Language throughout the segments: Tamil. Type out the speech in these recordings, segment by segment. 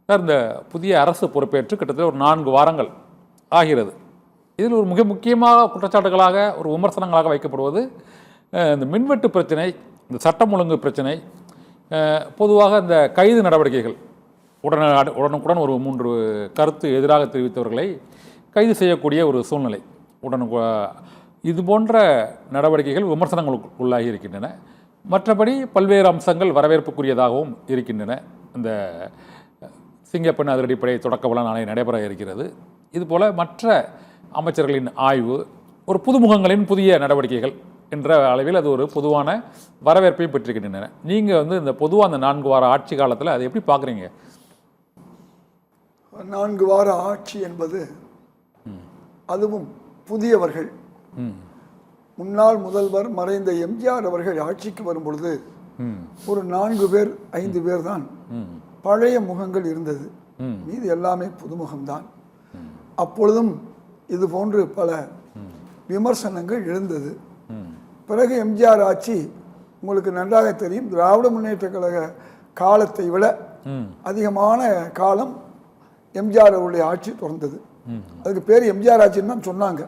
இந்த புதிய அரசு பொறுப்பேற்று கிட்டத்தட்ட ஒரு 4 வாரங்கள் ஆகிறது. இதில் ஒரு மிக முக்கியமாக குற்றச்சாட்டுகளாக ஒரு விமர்சனங்களாக வைக்கப்படுவது இந்த மின்வெட்டு பிரச்சனை, இந்த சட்டம் ஒழுங்கு பிரச்சனை, பொதுவாக இந்த கைது நடவடிக்கைகள் உடனுக்குடன் ஒரு 3 கருத்து எதிராக தெரிவித்தவர்களை கைது செய்யக்கூடிய ஒரு சூழ்நிலை இது போன்ற நடவடிக்கைகள் விமர்சனங்களுக்கு உள்ளாகி இருக்கின்றன. மற்றபடி பல்வேறு அம்சங்கள் வரவேற்புக்குரியதாகவும் இருக்கின்றன. இந்த சிங்கப்பெண் அதிரடிப்படை தொடக்க விழா நாளை நடைபெற இருக்கிறது. இதுபோல் மற்ற அமைச்சர்களின் ஆய்வு, ஒரு புதுமுகங்களின் புதிய நடவடிக்கைகள் என்ற அளவில் அது ஒரு பொதுவான வரவேற்பையும் பெற்றிருக்கின்றன. நீங்கள் இந்த பொதுவாக அந்த 4 வார ஆட்சி காலத்தில் அதை எப்படி பார்க்குறீங்க? 4 வார ஆட்சி என்பது அதுவும் புதியவர்கள், முன்னாள் முதல்வர் மறைந்த எம்ஜிஆர் அவர்கள் ஆட்சிக்கு வரும் பொழுது ஒரு 4 பேர் 5 பேர் தான் பழைய முகங்கள் இருந்தது. மீது எல்லாமே புதுமுகம்தான். அப்பொழுதும் இது போன்று பல விமர்சனங்கள் எழுந்தது. பிறகு எம்ஜிஆர் ஆட்சி உங்களுக்கு நன்றாக தெரியும். திராவிட முன்னேற்ற கழக காலத்தை விட அதிகமான காலம் எம்ஜிஆர் அவருடைய ஆட்சி தொடர்ந்தது. அதுக்கு பேர் எம்ஜிஆர் ஆட்சின்னு தான் சொன்னாங்க,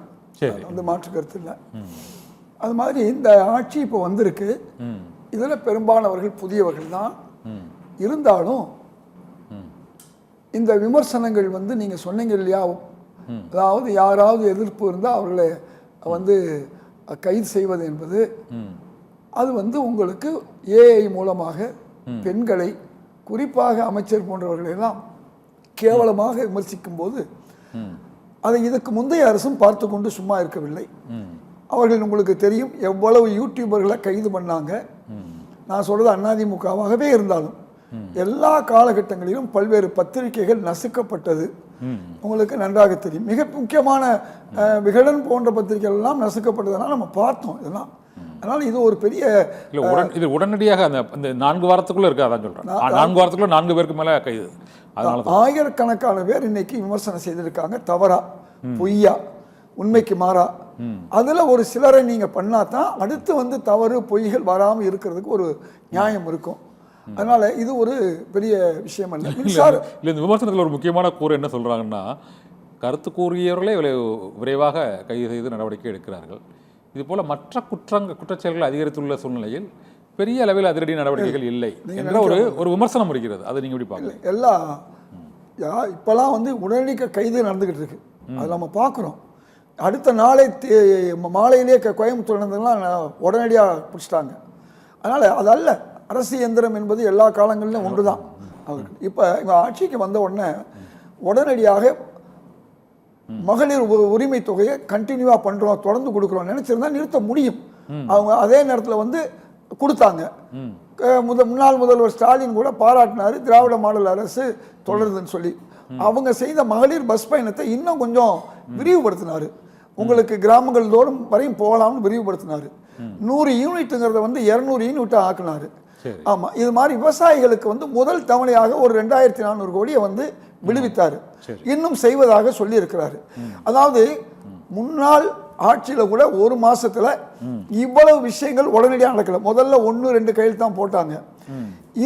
அந்த மாற்று கருத்து இல்லை. அது மாதிரி இந்த ஆட்சி இப்போ வந்திருக்கு. இதில் பெரும்பாலானவர்கள் புதியவர்கள் தான். இருந்தாலும் இந்த விமர்சனங்கள் நீங்கள் சொன்னீங்க இல்லையா, அதாவது யாராவது எதிர்ப்பு இருந்தால் அவர்களை கைது செய்வது என்பது, அது உங்களுக்கு ஏஐ மூலமாக பெண்களை, குறிப்பாக அமைச்சர் போன்றவர்களெல்லாம் கேவலமாக விமர்சிக்கும் போது அதை இதுக்கு முந்தைய அரசும் பார்த்து கொண்டு சும்மா இருக்கவில்லை. அவர்கள் உங்களுக்கு தெரியும் எவ்வளவு யூடியூபர்களை கைது பண்ணாங்க. நான் சொல்றது அதிமுகவாகவே இருந்தாலும் எல்லா காலகட்டங்களிலும் பல்வேறு பத்திரிகைகள் நசுக்கப்பட்டது. உங்களுக்கு நன்றாக தெரியும். மிக முக்கியமான விகடன் போன்ற பத்திரிகைகள் எல்லாம் நசுக்கப்பட்டதெல்லாம் நம்ம பார்த்தோம். இதெல்லாம் அதனால இது ஒரு பெரிய இது உடனடியாக அந்த 4 வாரத்துக்குள்ள இருக்கு. அதான் சொல்றேன், 4 வாரத்துக்குள்ள 4 பேருக்கு மேல கைது. ஆயிரக்கணக்கான பேர் இன்னைக்கு விமர்சனம் செய்திருக்காங்க. தவறா, பொய்யா, உண்மைக்கு மாறா. அதுல ஒரு சிலரை நீங்க பண்ணாதான் அடுத்து தவறு பொய்கள் வராமல் இருக்கிறதுக்கு ஒரு நியாயம் இருக்கும். அதனால இது ஒரு பெரிய விஷயம் அல்ல. இந்த விமர்சனத்தில் ஒரு முக்கியமான கூறு என்ன சொல்றாங்கன்னா, கருத்து கூறியவர்களே விரைவாக கைது செய்து நடவடிக்கை எடுக்கிறார்கள். இது போல மற்ற குற்றச்செயல்கள் அதிகரித்துள்ள சூழ்நிலையில் பெரிய அளவில் அதிரடி நடவடிக்கைகள் இல்லை என்ற ஒரு விமர்சனம் இருக்கிறது. அதை நீங்க எப்படி பார்க்கல? எல்லாம் இப்பெல்லாம் உடனடி கைது நடந்துகிட்டு இருக்கு. அதை நம்ம பார்க்குறோம். அடுத்த நாளே மாலையிலேயே கோயம்புத்தூர் நடந்ததுலாம் உடனடியாக பிடிச்சிட்டாங்க. அதனால் அது அல்ல, அரசு இயந்திரம் என்பது எல்லா காலங்களிலும் ஒன்று தான் அவருக்கு. இப்போ இவங்க ஆட்சிக்கு வந்த உடனே உடனடியாக மகளிர் உரிமை தொகையை கண்டினியூவாக பண்ணுறோம், தொடர்ந்து கொடுக்குறோம் நினச்சிருந்தா நிறுத்த முடியும். அவங்க அதே நேரத்தில் கொடுத்தாங்க. முன்னாள் முதல்வர் ஸ்டாலின் கூட பாராட்டினார் திராவிட மாடல் அரசு தொடருதுன்னு சொல்லி. அவங்க செய்த மகளிர் பஸ் பயணத்தை இன்னும் கொஞ்சம் விரிவுபடுத்தினார். உங்களுக்கு கிராமங்கள் தோறும் வரையும் போகலாம்னு விரிவுபடுத்தினார். 100 யூனிட்டுங்கிறத 200 யூனிட்டா ஆக்கினார். ஆமா, இது மாதிரி விவசாயிகளுக்கு முதல் தவணையாக ஒரு 2400 கோடியை விடுவித்தார். இன்னும் செய்வதாக சொல்லி இருக்கிறாரு. அதாவது முன்னாள் ஆட்சியில கூட ஒரு மாசத்துல இவ்வளவு விஷயங்கள் உடனடியாக நடக்கல. முதல்ல 1-2 கையில் தான் போட்டாங்க.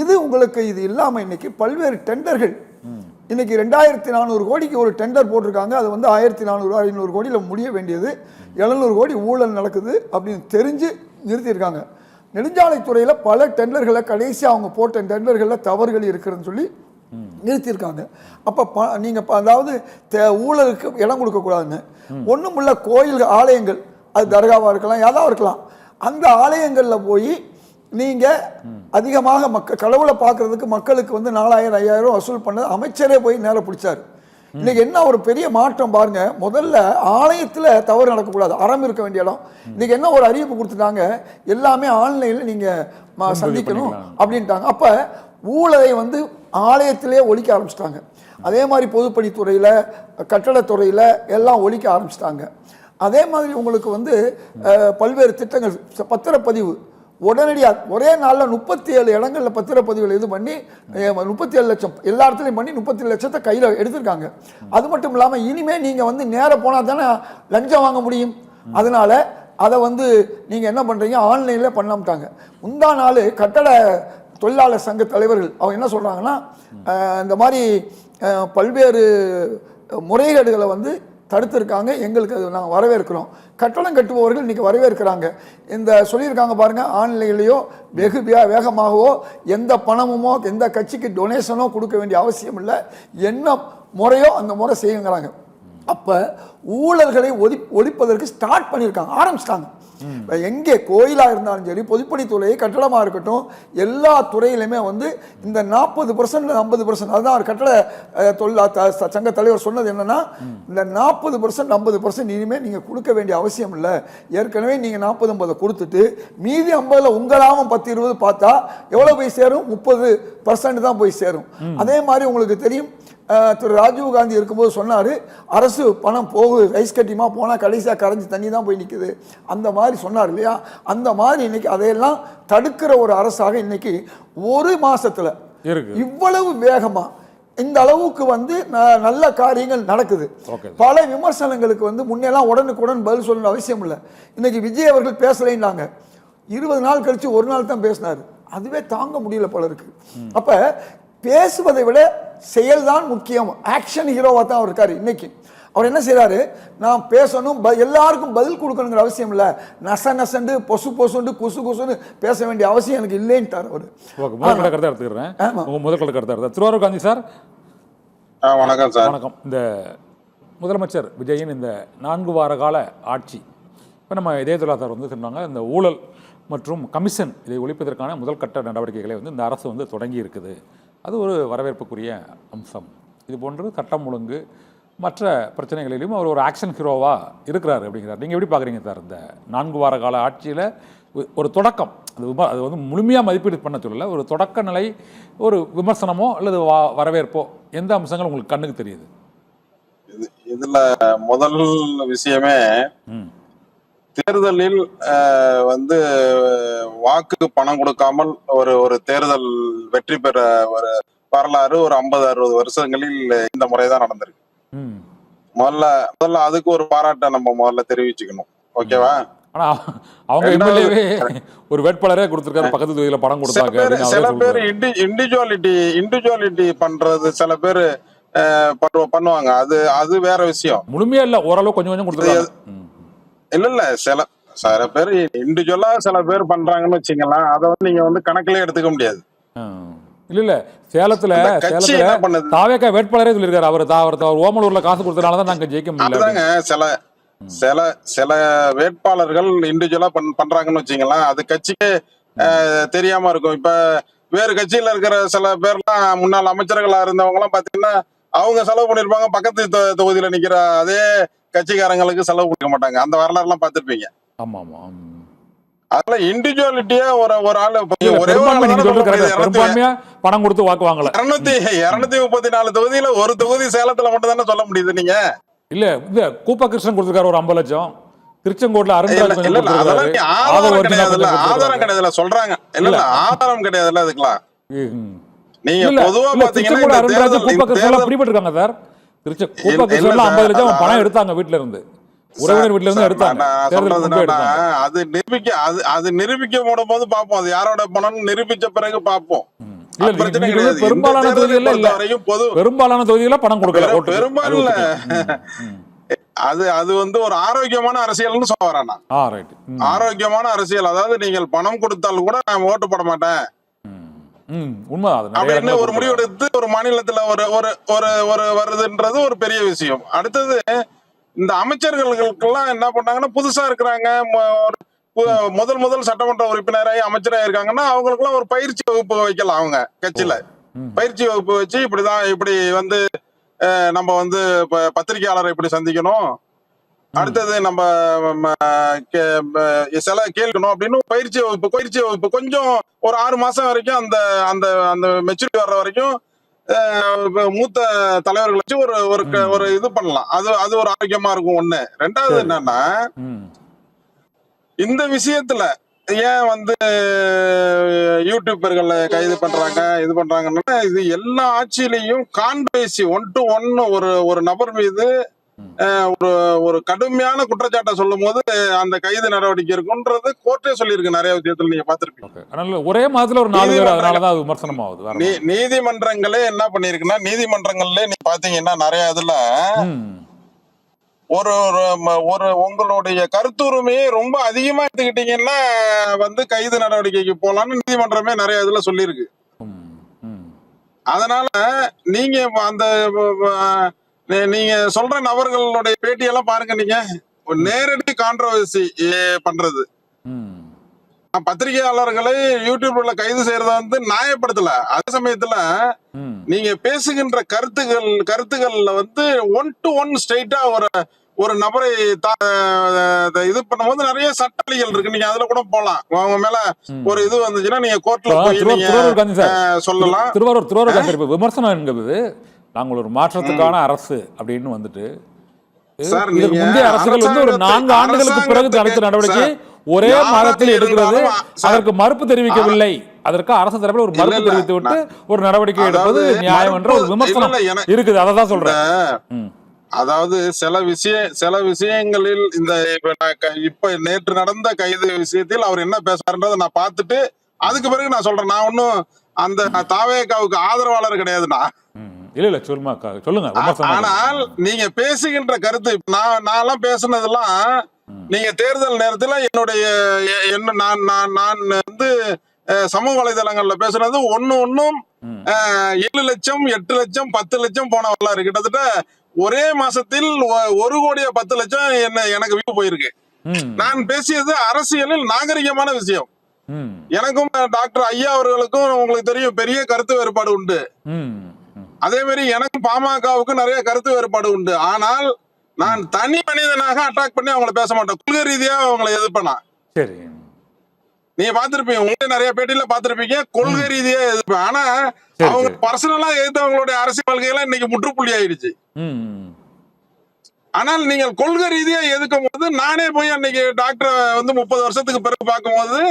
இது உங்களுக்கு இது இல்லாம இன்னைக்கு பல்வேறு டெண்டர்கள், இன்னைக்கு 2400 கோடிக்கு ஒரு டெண்டர் போட்டிருக்காங்க. அது 1400-500 கோடியில் முடிய வேண்டியது 700 கோடி ஊழல் நடக்குது அப்படின்னு தெரிஞ்சு நிறுத்தியிருக்காங்க. நெடுஞ்சாலைத்துறையில் பல டெண்டர்களை கடைசியாக அவங்க போட்ட டெண்டர்களில் தவறுகள் இருக்குதுன்னு சொல்லி நிறுத்தியிருக்காங்க. அப்போ நீங்கள் அதாவது ஊழலுக்கு இடம் கொடுக்கக்கூடாதுன்னு ஒன்றும் உள்ள கோயில் ஆலயங்கள், அது தர்காவாக இருக்கலாம், யாராவது இருக்கலாம், அந்த ஆலயங்களில் போய் நீங்கள் அதிகமாக கடவுளை பார்க்கறதுக்கு மக்களுக்கு 4000-5000 வசூல் பண்ணது அமைச்சரே போய் நேரம் பிடிச்சார். இன்னைக்கு என்ன ஒரு பெரிய மாற்றம் பாருங்க. முதல்ல ஆலயத்தில் தவறு நடக்கக்கூடாது, அறம் இருக்க வேண்டிய இடம். இன்னைக்கு என்ன ஒரு அறிவிப்பு கொடுத்துட்டாங்க, எல்லாமே ஆன்லைனில் நீங்கள் சந்திக்கணும் அப்படின்ட்டாங்க. அப்போ ஊழலை ஆலயத்திலே ஒழிக்க ஆரம்பிச்சிட்டாங்க. அதே மாதிரி பொதுப்பணித்துறையில், கட்டடத்துறையில் எல்லாம் ஒழிக்க ஆரம்பிச்சிட்டாங்க. அதே மாதிரி உங்களுக்கு பல்வேறு திட்டங்கள், பத்திரப்பதிவு உடனடியாக ஒரே நாளில் 37 இடங்களில் பத்திரப்பதிவுகள் இது பண்ணி 37 லட்சம் எல்லா இடத்துலையும் பண்ணி 37 லட்சத்தை கையில் எடுத்திருக்காங்க. அது மட்டும் இல்லாமல் இனிமேல் நீங்கள் நேராக போனால் தானே லஞ்சம் வாங்க முடியும். அதனால் அதை நீங்கள் என்ன பண்ணுறீங்க, ஆன்லைனில் பண்ணாமட்டாங்க. முந்தா நாள் கட்டட தொழிலாளர் சங்க தலைவர்கள் அவங்க என்ன சொல்கிறாங்கன்னா, இந்த மாதிரி பல்வேறு முறைகேடுகளை வந்து தடுத்திருக்காங்க, எங்களுக்கு அது நாங்கள் வரவேற்கிறோம். கட்டணம் கட்டுபவர்கள் இன்றைக்கி வரவேற்கிறாங்க. இந்த சொல்லியிருக்காங்க பாருங்கள், ஆன்லைன்லேயோ வெகு வேகமாகவோ எந்த பணமுமோ எந்த கட்சிக்கு டொனேஷனோ கொடுக்க வேண்டிய அவசியம் இல்லை, என்ன முறையோ அந்த முறை செய்யுங்கிறாங்க. அப்போ ஊழல்களை ஒழிப்பதற்கு ஸ்டார்ட் பண்ணியிருக்காங்க, ஆரம்பிச்சிட்டாங்க. எங்கே கோயிலாக இருந்தாலும் சரி, பொதுப்பணித்துறை, கட்டடமாக இருக்கட்டும், எல்லா துறையிலுமே வந்து இந்த 40% 50%, அதுதான் ஒரு கட்டட சங்க தலைவர் சொன்னது என்னன்னா, இந்த 40% 50% இனிமேல் நீங்கள் கொடுக்க வேண்டிய அவசியம் இல்லை. ஏற்கனவே நீங்கள் 40-50 கொடுத்துட்டு மீதி 50ல் உங்கள் லாபம் 10-20 பார்த்தா எவ்வளோ போய் சேரும்? 30% தான் போய் சேரும். அதே மாதிரி உங்களுக்கு தெரியும், திரு ராஜீவ் காந்தி இருக்கும்போது சொன்னார், அரசு பணம் போகுது, ரைஸ் கட்டியமாக போனால் கடைசியாக கரைஞ்சி தண்ணி தான் போய் நிற்குது, அந்த மாதிரி சொன்னார் இல்லையா? அந்த மாதிரி இன்னைக்கு அதையெல்லாம் தடுக்கிற ஒரு அரசாக இன்னைக்கு ஒரு மாசத்துல இவ்வளவு வேகமா இந்த அளவுக்கு வந்து நல்ல காரியங்கள் நடக்குது. பல விமர்சனங்களுக்கு வந்து முன்னெல்லாம் உடனுக்குடன் பதில் சொல்லணும் அவசியம் இல்லை. இன்னைக்கு விஜய் அவர்கள் பேசலைன்னாங்க, 20 நாள் கழிச்சு ஒரு நாள் தான் பேசினார், அதுவே தாங்க முடியல போல இருக்கு. அப்ப பேசுவதை விட செயல்தான் முக்கியம். ஆக்ஷன் ஹீரோவா தான் அவர் இருக்காரு. இன்னைக்கு அவர் என்ன செய்யறாரு, நான் பேசணும், எல்லாருக்கும் பதில் கொடுக்கணுங்கிற அவசியம் இல்லை, நசண்டு பொசு பொசுண்டு குசு குசுன்னு பேச வேண்டிய அவசியம் எனக்கு இல்லைன்ட்டார் அவர். முதல் கருத்தை எடுத்துக்கிறேன். முதல் கருத்தை எடுத்து திருவாரூர் காந்தி சார். வணக்கம் சார். வணக்கம். இந்த முதலமைச்சர் விஜயின் இந்த 4 வார கால ஆட்சி, இப்போ நம்ம இதயதுல்லா சார் வந்து சொன்னாங்க, இந்த ஊழல் மற்றும் கமிஷன் இதை ஒழிப்பதற்கான முதல் கட்ட நடவடிக்கைகளை வந்து இந்த அரசு வந்து தொடங்கி இருக்குது. அது ஒரு வரவேற்புக்குரிய அம்சம். இது போன்று சட்டம் ஒழுங்கு மற்ற பிரச்சனைகளிலும் அவர் ஒரு ஆக்ஷன் ஹீரோவாக இருக்கிறார் அப்படிங்கிறார். நீங்கள் எப்படி பார்க்குறீங்க சார் இந்த 4 வார கால ஆட்சியில் ஒரு தொடக்கம்? அது வந்து முழுமையாக மதிப்பீடு பண்ண சொல்லல, ஒரு தொடக்க நிலை, ஒரு விமர்சனமோ அல்லது வரவேற்போ, எந்த அம்சங்கள் உங்களுக்கு கண்ணுக்கு தெரியுது? இதுல முதல் விஷயமே, தேர்தலில் வந்து வாக்கு பணம் கொடுக்காமல் ஒரு தேர்தல் வெற்றி பெற ஒரு வரலாறு ஒரு 50-60 வருஷங்களில் இந்த முறைதான் நடந்திருக்கு. முதல்ல அதுக்கு ஒரு பாராட்டை நம்ம முதல்ல தெரிவிச்சுக்கணும். ஓகேவா? ஆனா அவங்க எம்எல்ஏவே ஒரு வேட்பாளரே கொடுத்திருக்காரு, பக்கத்து தொகுதியில பணம் கொடுத்தாங்க. சில பேர் இண்டிவிஜுவாலிட்டி பண்றது சில பேர் பண்ணுவாங்க, அது வேற விஷயம். முழுமையா இல்ல, ஓரளவு கொஞ்சம் கொஞ்சம் கொடுத்துருக்காங்க. இல்ல சில பேர் இண்டிவிஜுவலா சில பேர் பண்றாங்கன்னு வச்சுக்கலாம், அதை வந்து நீங்க வந்து கணக்கிலே எடுத்துக்க முடியாது. இல்ல சேலத்துல தாவேகா வேட்பாளரே சொல்லியிருக்காரு, அவர் ஓமலூர்ல காசு கொடுத்தனாலதான் நாங்க ஜெயிக்க முடியல. சில வேட்பாளர்கள் இண்டிவிஜுவலா பண்றாங்கன்னு வச்சுக்கலாம், அது கட்சிக்கே தெரியாம இருக்கும். இப்ப வேறு கட்சியில இருக்கிற சில பேர்லாம் முன்னாள் அமைச்சர்களா இருந்தவங்க எல்லாம் பாத்தீங்கன்னா அவங்க செலவு பண்ணிருப்பாங்க, பக்கத்து தொகுதியில நிக்கிற அதே கட்சிக்காரங்களுக்கு செலவு கொடுக்க மாட்டாங்க. அந்த வரலாறு எல்லாம் பாத்துருப்பீங்க. ஆமா ஆமா. அதுல இண்டிவிஜுவாலிட்டியா ஒரு ஆளு பணம் கொடுத்து வாக்குவாங்கல. 234 தொகுதியில ஒரு தொகுதி சேலத்துல மட்டும் தானே சொல்ல முடியுது நீங்க. இல்ல இந்த கூப்பா கிருஷ்ணன் கொடுத்திருக்காரு ஒரு 50 லட்சம், திருச்செங்கோட்ல ஆதாரம் கிடையாதுல சொல்றாங்க. இல்ல ஆதாரம் கிடையாதுல்ல அதுக்கெல்லாம். நீங்க பொதுவா பாத்தீங்கன்னா பிடிபட்டிருக்காங்க சார். கூப்பா கிருஷ்ணன்ல 50 லட்சம் பணம் எடுத்தாங்க வீட்டுல இருந்து, உறவினர் வீட்டுல இருந்து எடுத்தாங்க. அது நிரூபிக்க போடும் போது பாப்போம், அது யாரோட பணம் நிரூபிச்ச பிறகு பாப்போம். பெரும்பாலான தொகுதிகள பணம் கொடுக்கல. பெரும்பாலும் அது வந்து ஒரு ஆரோக்கியமான அரசியல்னு சொல்ல வரேன் நான். ஆரோக்கியமான அரசியல், அதாவது நீங்கள் பணம் கொடுத்தால் கூட நான் ஓட்டு போட மாட்டேன் அப்படின்னு ஒரு முடிவு எடுத்து ஒரு மாநிலத்துல ஒரு வருதுன்றது ஒரு பெரிய விஷயம். அடுத்தது இந்த அமைச்சர்களுக்கெல்லாம் என்ன பண்ணாங்கன்னா, புதுசா இருக்கிறாங்க, முதல் சட்டமன்ற உறுப்பினராக அமைச்சராக இருக்காங்கன்னா அவங்களுக்குலாம் ஒரு பயிற்சி வகுப்பு வைக்கலாம். அவங்க கட்சியில பயிற்சி வகுப்பு வச்சு இப்படி வந்து நம்ம வந்து பத்திரிகையாளரை இப்படி சந்திக்கணும், அடுத்தது நம்ம சில கேட்கணும் அப்படின்னு பயிற்சி வகுப்பு கொஞ்சம் ஒரு 6 மாசம் வரைக்கும் அந்த மெச்சூரிட்டி வர்ற வரைக்கும் மூத்த தலைவர்கள் வச்சு ஒரு இது பண்ணலாம். அது ஒரு ஆரோக்கியமா இருக்கும். ஒண்ணு. ரெண்டாவது என்னன்னா, இந்த விஷயத்துல ஏன் வந்து யூடியூபர்களை கைது பண்றாங்க இது பண்றாங்கன்னா, இது எல்லா ஆட்சியிலையும் கான்ட்ரோவர்சி 1 to 1 ஒரு நபர் மீது ஒரு ஒரு கடுமையான குற்றச்சாட்டை சொல்லும் போது அந்த கைது நடவடிக்கை இருக்குன்றது கோர்ட்டே சொல்லியிருக்கு. நிறைய விஷயத்துல நீங்க பாத்திருப்பீங்க. அதனால ஒரே மாதத்துல ஒரு 4 பேர், அதனாலதான் அது விமர்சனம் ஆகுது. நீதிமன்றங்களே என்ன பண்ணிருக்குன்னா, நீதிமன்றங்கள்ல நீ பாத்தீங்கன்னா நிறைய இதுல ஒரு ஒரு உங்களுடைய கருத்துரிமையை ரொம்ப அதிகமா எடுத்துக்கிட்டீங்கன்னா கைது நடவடிக்கைக்கு போலான்னு நீதிமன்றமே நிறைய இதுல சொல்லியிருக்கு. அதனால நீங்க அந்த நீங்க சொல்ற நபர்களுடைய பேட்டியெல்லாம் பாருங்க. நீங்க நேரடி கான்ட்ரோவர்சி பண்றது, பத்திரிகையாளர்களை யூடியூப்ல கைது செய்யறத நியாயப்படுத்தல. அதே சமயத்துல நீங்க பேசுகின்ற கருத்துக்கள்ல 1-to-1 ஸ்ட்ரெயிட்டா ஒரு நபரை இது பண்ணும்போது நிறைய சட்டங்கள் இருக்கு. நீங்க அதுல கூட போலாம். அவங்க மேல ஒரு இது வந்துச்சுன்னா நீங்க கோர்ட்ல போய் நீங்க சொல்லலாம். திருவாரூர் விமர்சனம் என்கிறது நாங்கள் ஒரு மாற்றத்துக்கான அரசு அப்படின்னு வந்துட்டு முந்தைய அரசுகள் ஒரு 4 ஆண்டுகளுக்கு பிறகு தடுத்த நடவடிக்கை ஒரே மாதத்தில் எடுக்கிறது, அதற்கு மறுப்பு தெரிவிக்கவில்லை. அதற்கு அரசு தரப்பில் ஒரு மறுப்பு தெரிவித்து விட்டு ஒரு நடவடிக்கை எடுப்பது நியாயம் என்ற ஒரு விமர்சனம் இருக்குது. அததான் சொல்றேன். அதாவது சில விஷயங்களில் இப்ப நேற்று நடந்த கைது விஷயத்தில் அவர் என்ன பேசுறாருன்றதை நான் பார்த்துட்டு அதுக்கு பிறகு நான் சொல்றேன். நான் ஒன்னும் அந்த தாவேகாவுக்கு ஆதரவாளர் கிடையாதுண்ணா. இல்ல சொல்லுங்க. ஆனால் நீங்க பேசுகின்ற கருத்து, நான் பேசுனதெல்லாம் நீங்க தேர்தல் நேரத்துல நான் சமூக வலைதளங்கள்ல பேசுனது ஒன்னும் 7 லட்சம் 8 லட்சம் 10 லட்சம் போன வரலாறு. கிட்டத்தட்ட ஒரே மாசத்தில் 1 கோடி 10 லட்சம் எனக்கு வியூ போயிருக்கு. நான் பேசியது அரசியலில் நாகரிகமான விஷயம். எனக்கும் டாக்டர் ஐயா அவர்களுக்கும் உங்களுக்கு தெரியும் பெரிய கருத்து வேறுபாடு உண்டு. அதே மாதிரி எனக்கும் பாமகவுக்கும் நிறைய கருத்து வேறுபாடு உண்டு. ஆனால் நான் தனி மனிதனாக அட்டாக் பண்ணி அவங்களை பேச மாட்டேன். கொள்கை ரீதியா அவங்களை எதிர்ப்பேன். சரி, நீங்க பாத்திருப்பீங்க, உங்களே நிறைய பேட்டியில பாத்திருப்பீங்க, கொள்கை ரீதியா எதிர்ப்பேன். ஆனா அவங்க பர்சனலா எதிர்த்தவங்களுடைய அரசியல் கொள்கையெல்லாம் இன்னைக்கு முற்றுப்புள்ளி ஆயிடுச்சு. ஆனால் நீங்கள் கொள்கை ரீதியா எதுக்கும் போது நானே போய் அன்னைக்கு டாக்டர் 30 வருஷத்துக்கு பிறகு பார்க்கும் போது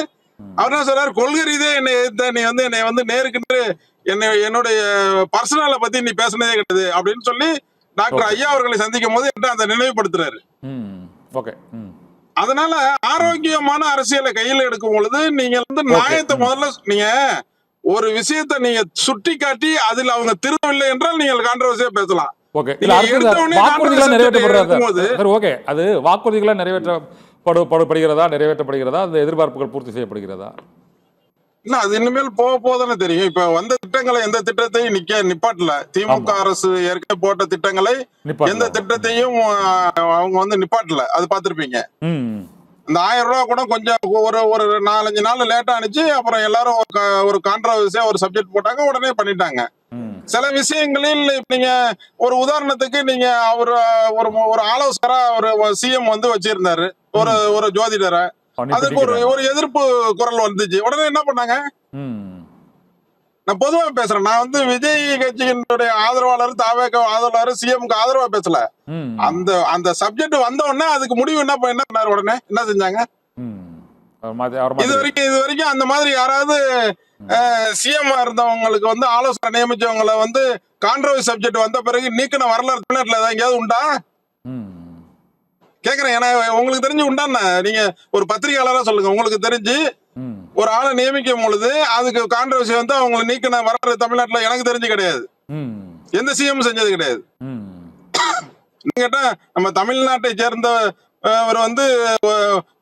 அவர் என்ன சொல்றாரு, கொள்கை ரீதியா என்னை எதிர்த்த நீ என்னை நேருக்கு என்னுடைய பர்சனலை பத்தி நீ பேசினதே கிடையாது அப்படின்னு சொல்லி டாக்டர் ஐயா அவர்களை சந்திக்கும் போது என்கிட்ட அந்த நினைவுபடுத்துறாரு. அதனால ஆரோக்கியமான அரசியலை கையில எடுக்கும் பொழுது நீங்க நியாயத்தை முதல்ல நீங்க ஒரு விஷயத்தை நீங்க சுட்டி காட்டி அதில் அவங்க திரும்பவில்லை என்றால் நீங்கள் கான்ட்ரோவர்சியா பேசலாம். வாக்குறுதிகளா நிறைவேற்றப்படுகிறதா, அந்த எதிர்பார்ப்புகள் பூர்த்தி செய்யப்படுகிறதா? இல்ல, அது இனிமேல் போதானே தெரியும். இப்ப வந்த திட்டங்களை எந்த திட்டத்தையும் நிப்பாட்டல. திமுக அரசு ஏற்கனவே போட்ட திட்டங்களை எந்த திட்டத்தையும் அவங்க நிப்பாட்டல. அது பாத்திருப்பீங்க. இந்த 1000 ரூபாய் கூட கொஞ்சம் ஒரு 4-5 நாள் லேட்டா அனுப்பிச்சு அப்புறம் எல்லாரும் ஒரு கான்ட்ரோவர்சியா ஒரு சப்ஜெக்ட் போட்டாங்க, உடனே பண்ணிட்டாங்க. சில விஷயங்களில் நீங்க ஒரு உதாரணத்துக்கு நீங்க ஒரு ஆலோசகரா ஒரு சிஎம் வச்சிருந்தாரு, ஒரு ஜோதிடரை. அதுக்கு ஒரு எதிர்ப்பு குரல் வந்துச்சு. உடனே என்ன பண்ணாங்க? நான் பொதுவா பேசுறேன். நான் விஜய் கட்சியினுடைய ஆதரவாளர், தாவேக ஆதரவாளர், சிஎம்க்கு ஆதரவா பேசல. அந்த சப்ஜெக்ட் வந்த உடனே அதுக்கு முடிவு என்ன பண்ணாரு, உடனே என்ன செஞ்சாங்க? இது வரைக்கும் அந்த மாதிரி யாராவது சிஎம் இருந்தவங்களுக்கு ஆலோசனை நியமிச்சவங்களை கான்ட்ரோவர்சி சப்ஜெக்ட் வந்த பிறகு நீக்கின வரலாறு தமிழ்நாட்டுல எங்கேயாவது உண்டா கேக்குறேன். ஏன்னா உங்களுக்கு தெரிஞ்சு உண்டான நீங்க ஒரு பத்திரிகையாளரா சொல்லுங்க. உங்களுக்கு தெரிஞ்சு ஒரு ஆளை நியமிக்கும் பொழுது அதுக்கு கான்ட்ரோவர்சி அவங்க நீக்கின வரலாறு தமிழ்நாட்டுல எனக்கு தெரிஞ்சு கிடையாது. எந்த சிஎம் செஞ்சது கிடையாது. கேட்டா நம்ம தமிழ்நாட்டை சேர்ந்த அவர்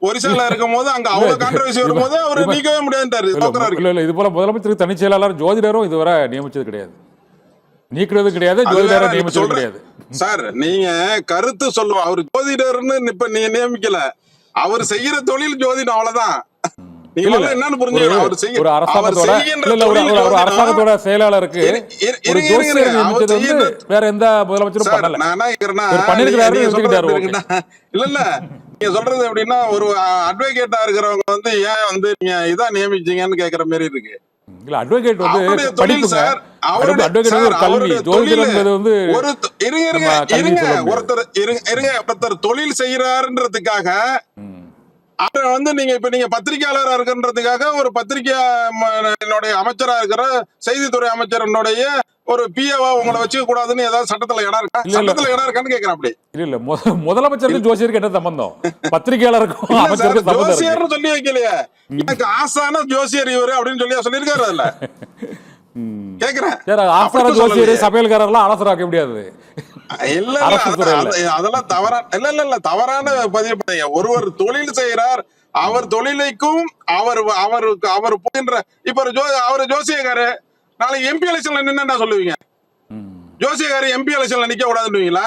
ஒரிசால இருக்கும் போது அங்க அவ்வளவு கான்ட்ரோவர்சி வரும்போது அவர் நீக்கவே முடியாதுட்டாரு. இது போல முதலமைச்சருக்கு தனிச் செயலாளர் ஜோதிடரும் இதுவரை நியமிச்சது கிடையாது, நீக்கிறது கிடையாது, ஜோதிடரை நியமிச்சது கிடையாது. சார், நீங்க கருத்து சொல்லுவோம். அவர் ஜோதிடர்னு இப்ப நீங்க நியமிக்கல, அவர் செய்யற தொழில் ஜோதிடம், அவ்வளவுதான். என்னன்னு புரிஞ்சுக்கலாம். ஒரு அரசாங்கத்தோட செயலாளருக்கு வேற எந்த முதலமைச்சரும் பண்ணல. இல்ல நீங்க சொல்றது எப்படின்னா, ஒரு அட்வொகேட்டா இருக்கிறவங்க ஏன் நீங்க இதான் நியமிச்சீங்கன்னு கேக்குற மாதிரி இருக்கு. இல்ல, அட்வொகேட் படிப்பு சார், ஒருத்தர் தொழில் செய்யறாருன்றதுக்காக அவரை வந்து நீங்க பத்திரிகையாளராக இருக்குன்றதுக்காக ஒரு பத்திரிகையினுடைய அமைச்சரா இருக்கிற செய்தித்துறை அமைச்சரனுடைய ஒரு பிஏவா உங்களை வச்சுக்க கூடாதுன்னு ஏதாவது சட்டத்துல இடம் இருக்கா? சட்டத்துல இடம் இருக்கான்னு கேக்குறேன். அப்படி இல்ல முதலமைச்சருக்கு ஜோசியருக்கு என்ன சம்பந்தம்? பத்திரிகையாளருக்கும் அமைச்சருக்கு சம்பந்தம் இருக்கு. ஜோசியர்னு சொல்லி வைக்கலையே, எனக்கு ஆசான ஜோசியர் இவரு அப்படின்னு சொல்லியிருக்காரு. அதுல கேக்குறேன், ஆசான ஜோசியர் சமையல்காரர்லாம் ஆலோசனை முடியாது. இல்ல அதெல்லாம் தவறான பதிவு. ஒருவர் தொழில் செய்யறார், அவர் தொழிலைக்கும் அவர் போகின்ற இப்ப அவர் ஜோசியக்காரு நாளைக்கு எம்பி எலெக்ஷன்ல நின்னா சொல்லுவீங்க? ஜோசியக்காரு எம்பி எலெக்ஷன்ல நிக்க கூடாதுன்னு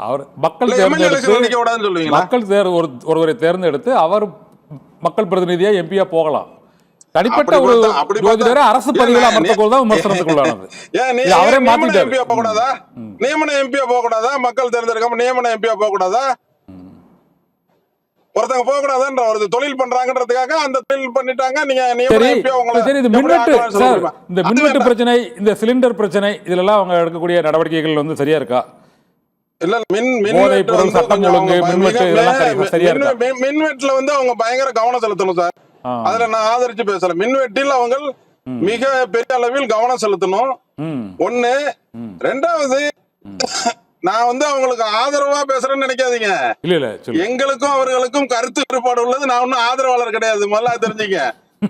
அவர் மக்கள் ஒருவரை தேர்ந்தெடுத்து அவர் மக்கள் பிரதிநிதியா எம்பியா போகலாம். தனிப்பட்ட ஒரு ஜோதிடரை அரசு பதவியில் அமர்த்தக்கோள் தான் விமர்சனத்துக்குள்ளானது. அவரே மாத்திட்டாரு. நியமன எம்பியா போக கூடாதா? மக்கள் தேர்ந்தெடுக்காம நியமன எம்பியா போக கூடாதா? ஒருத்தங்க போக கூடாதுன்ற ஒரு தொழில் பண்றாங்கன்றதுக்காக அந்த தொழில் பண்ணிட்டாங்க. நீங்க இந்த மின்வெட்டு பிரச்சனை, இந்த சிலிண்டர் பிரச்சனை, இதுல எல்லாம் அவங்க எடுக்கக்கூடிய நடவடிக்கைகள் வந்து சரியா இருக்கா? இல்ல மின்வெட்டுல வந்து அவங்க பயங்கர கவனம் செலுத்தணும் சார். அதுல நான் ஆதரிச்சு பேசல. மின்வெட்டில் அவங்க மிக பெரிய அளவில் கவனம் செலுத்தணும். ஒண்ணு. ரெண்டாவது, நான் வந்து அவங்களுக்கு ஆதரவா பேசுறேன்னு நினைக்காதீங்க. எங்களுக்கும் அவர்களுக்கும் கருத்து வேறுபாடு உள்ளது. நான் ஒன்னும் ஆதரவாளர் கிடையாது, முதல்ல தெரிஞ்சுக்க.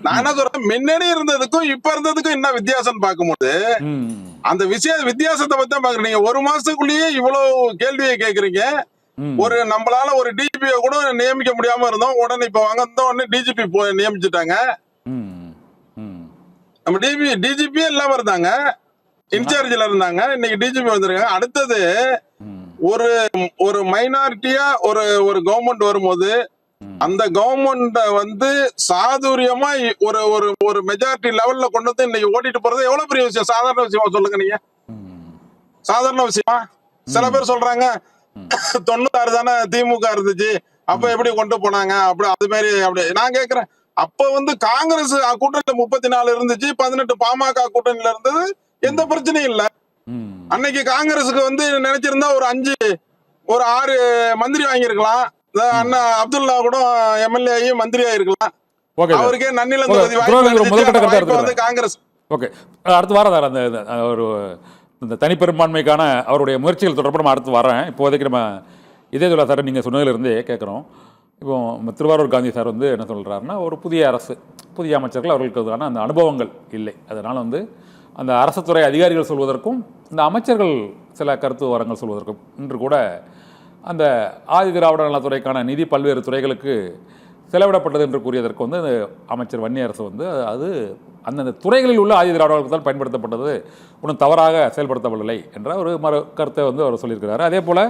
நான் என்ன சொல்றேன், முன்னாடி இருந்ததுக்கும் இப்ப இருந்ததுக்கும் என்ன வித்தியாசம் பார்க்கும்போது அந்த வித்தியாசத்தை பத்தி தான் பாக்குறேன். நீங்க ஒரு மாசத்துக்குள்ளேயே இவ்வளவு கேள்வியை கேக்குறீங்க. ஒரு நம்மளால ஒரு டிஜிபியை கூட நியமிக்க முடியாம இருந்தோம். உடனே இப்ப உடனே டிஜிபி நியமிச்சுட்டாங்க. நம்ம டிஜிபி இல்லாம இருந்தாங்க, இன்சார்ஜ்ல இருந்தாங்க. இன்னைக்கு டிஜிபி வந்திருக்காங்க. அடுத்தது ஒரு மைனாரிட்டியா ஒரு கவர்மெண்ட் வரும்போது அந்த கவர்மெண்ட வந்து சாதுரியமா ஒரு மெஜாரிட்டி லெவல்ல கொண்டு வந்து இன்னைக்கு ஓட்டிட்டு போறது எவ்வளவு பெரிய விஷயம்? சாதாரண விஷயமா சொல்லுங்க நீங்க? சாதாரண விஷயமா? சில பேர் சொல்றாங்க 96 தானே திமுக இருந்துச்சு, அப்ப எப்படி கொண்டு போனாங்க அப்படி. அது மாதிரி அப்படி நான் கேக்குறேன், அப்ப வந்து காங்கிரஸ் கூட்டணியில 34 இருந்துச்சு, 18 பாமக கூட்டணியில இருந்தது, எந்த பிரச்சனையும் இல்ல. அன்னைக்கு காங்கிரஸுக்கு வந்து நினைச்சிருந்தா ஒரு 6 மந்திரி வாங்கியிருக்கலாம். அண்ணா அப்துல்லா கூட எம்எல்ஏ மந்திரியா இருக்கலாம். அவருக்கே நன்னிலம் காங்கிரஸ். ஓகே, அடுத்து வாரம் அந்த ஒரு இந்த தனிப்பெரும்பான்மைக்கான அவருடைய முயற்சிகள் தொடர்பாக நம்ம அடுத்து வரேன். இப்போதைக்கு நம்ம இதே சொல்ல சார் நீங்கள் சொன்னதிலிருந்தே கேட்குறோம். இப்போ திருவாரூர் காந்தி சார் வந்து என்ன சொல்கிறாருன்னா, ஒரு புதிய அரசு, புதிய அமைச்சர்கள் அவர்களுக்கு அந்த அனுபவங்கள் இல்லை. அதனால் வந்து அந்த அரசு துறை அதிகாரிகள் சொல்வதற்கும் இந்த அமைச்சர்கள் சில கருத்து வரங்கள் சொல்வதற்கும் இன்று கூட அந்த ஆதி திராவிட நலத்துறைக்கான நிதி பல்வேறு துறைகளுக்கு செலவிடப்பட்டது என்று கூறியதற்கு வந்து அமைச்சர் வன்னியரசு வந்து அது அந்தந்த துறைகளில் உள்ள ஆதி திராவிடர்களுக்கு தான் பயன்படுத்தப்பட்டது, ஒன்றும் தவறாக செயல்படுத்தப்படவில்லை என்ற ஒரு கருத்தை வந்து அவர் சொல்லியிருக்கிறாரு. அதே போல்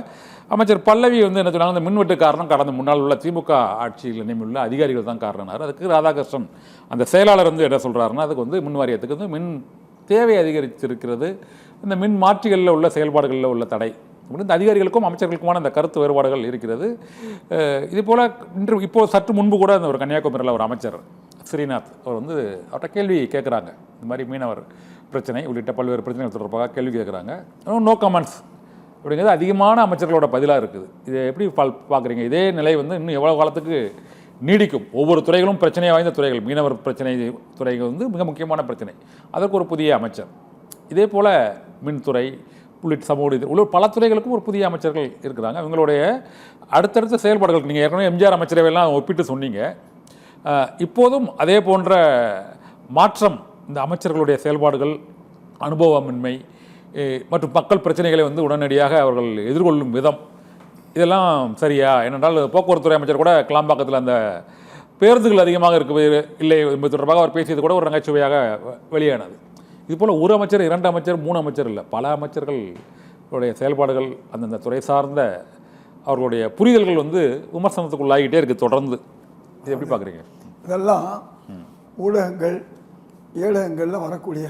அமைச்சர் பல்லவி வந்து என்ன சொன்னாங்க, இந்த மின்வெட்டு காரணம் கடந்த முன்னால் உள்ள திமுக ஆட்சியில் நியமியுள்ள அதிகாரிகள் தான் காரணம்னாரு. அதுக்கு ராதாகிருஷ்ணன் அந்த செயலாளர் வந்து என்ன சொல்கிறாருன்னா, அதுக்கு வந்து மின் வாரியத்துக்கு வந்து மின் தேவை அதிகரித்திருக்கிறது, இந்த மின் மாற்றிகளில் உள்ள செயல்பாடுகளில் உள்ள தடை இந்த அதிகாரிகளுக்கும் அமைச்சர்களுக்குமான அந்த கருத்து வேறுபாடுகள் இருக்கிறது. இது போல் இப்போது சற்று முன்பு கூட அந்த ஒரு கன்னியாகுமரியில் ஒரு அமைச்சர் ஸ்ரீநாத் அவர் வந்து அவர்கிட்ட கேள்வி கேட்குறாங்க. இந்த மாதிரி மீனவர் பிரச்சனை உள்ளிட்ட பல்வேறு பிரச்சனைகள் தொடர்பாக கேள்வி கேட்குறாங்க. நோ கமெண்ட்ஸ் அப்படிங்கிறது அதிகமான அமைச்சர்களோட பதிலாக இருக்குது. இதை எப்படி பார்க்குறீங்க? இதே நிலை வந்து இன்னும் எவ்வளோ காலத்துக்கு நீடிக்கும்? ஒவ்வொரு துறைகளும் பிரச்சனையை வாய்ந்த துறைகள். மீனவர் பிரச்சனை துறைகள் வந்து மிக முக்கியமான பிரச்சனை, அதற்கு ஒரு புதிய அமைச்சர். இதே போல் மின்துறை உள்ளிட்ட சமூக உள்ள பல துறைகளுக்கும் ஒரு புதிய அமைச்சர்கள் இருக்கிறாங்க. இவங்களுடைய அடுத்தடுத்த செயல்பாடுகளுக்கு நீங்கள் ஏற்கனவே எம்ஜிஆர் அமைச்சரவையெல்லாம் ஒப்பிட்டு சொன்னீங்க. இப்போதும் அதே போன்ற மாற்றம் இந்த அமைச்சர்களுடைய செயல்பாடுகள், அனுபவமின்மை மற்றும் மக்கள் பிரச்சனைகளை வந்து உடனடியாக அவர்கள் எதிர்கொள்ளும் விதம், இதெல்லாம் சரியா? ஏனென்றால் போக்குவரத்துறை அமைச்சர் கூட கிளாம்பாக்கத்தில் அந்த பேருந்துகள் அதிகமாக இருக்குது இல்லை என்பது தொடர்பாக அவர் பேசியது கூட ஒரு நகைச்சுவையாக வெளியானது. இதுபோல் ஒரு அமைச்சர், 2 அமைச்சர், 3 அமைச்சர் இல்லை, பல அமைச்சர்களுடைய செயல்பாடுகள், அந்தந்த துறை சார்ந்த அவர்களுடைய புரிதல்கள் வந்து விமர்சனத்துக்குள்ளாகிட்டே இருக்குது தொடர்ந்து. இது எப்படி பார்க்குறீங்க? இதெல்லாம் ஊடகங்கள், ஏடகங்களில் வரக்கூடிய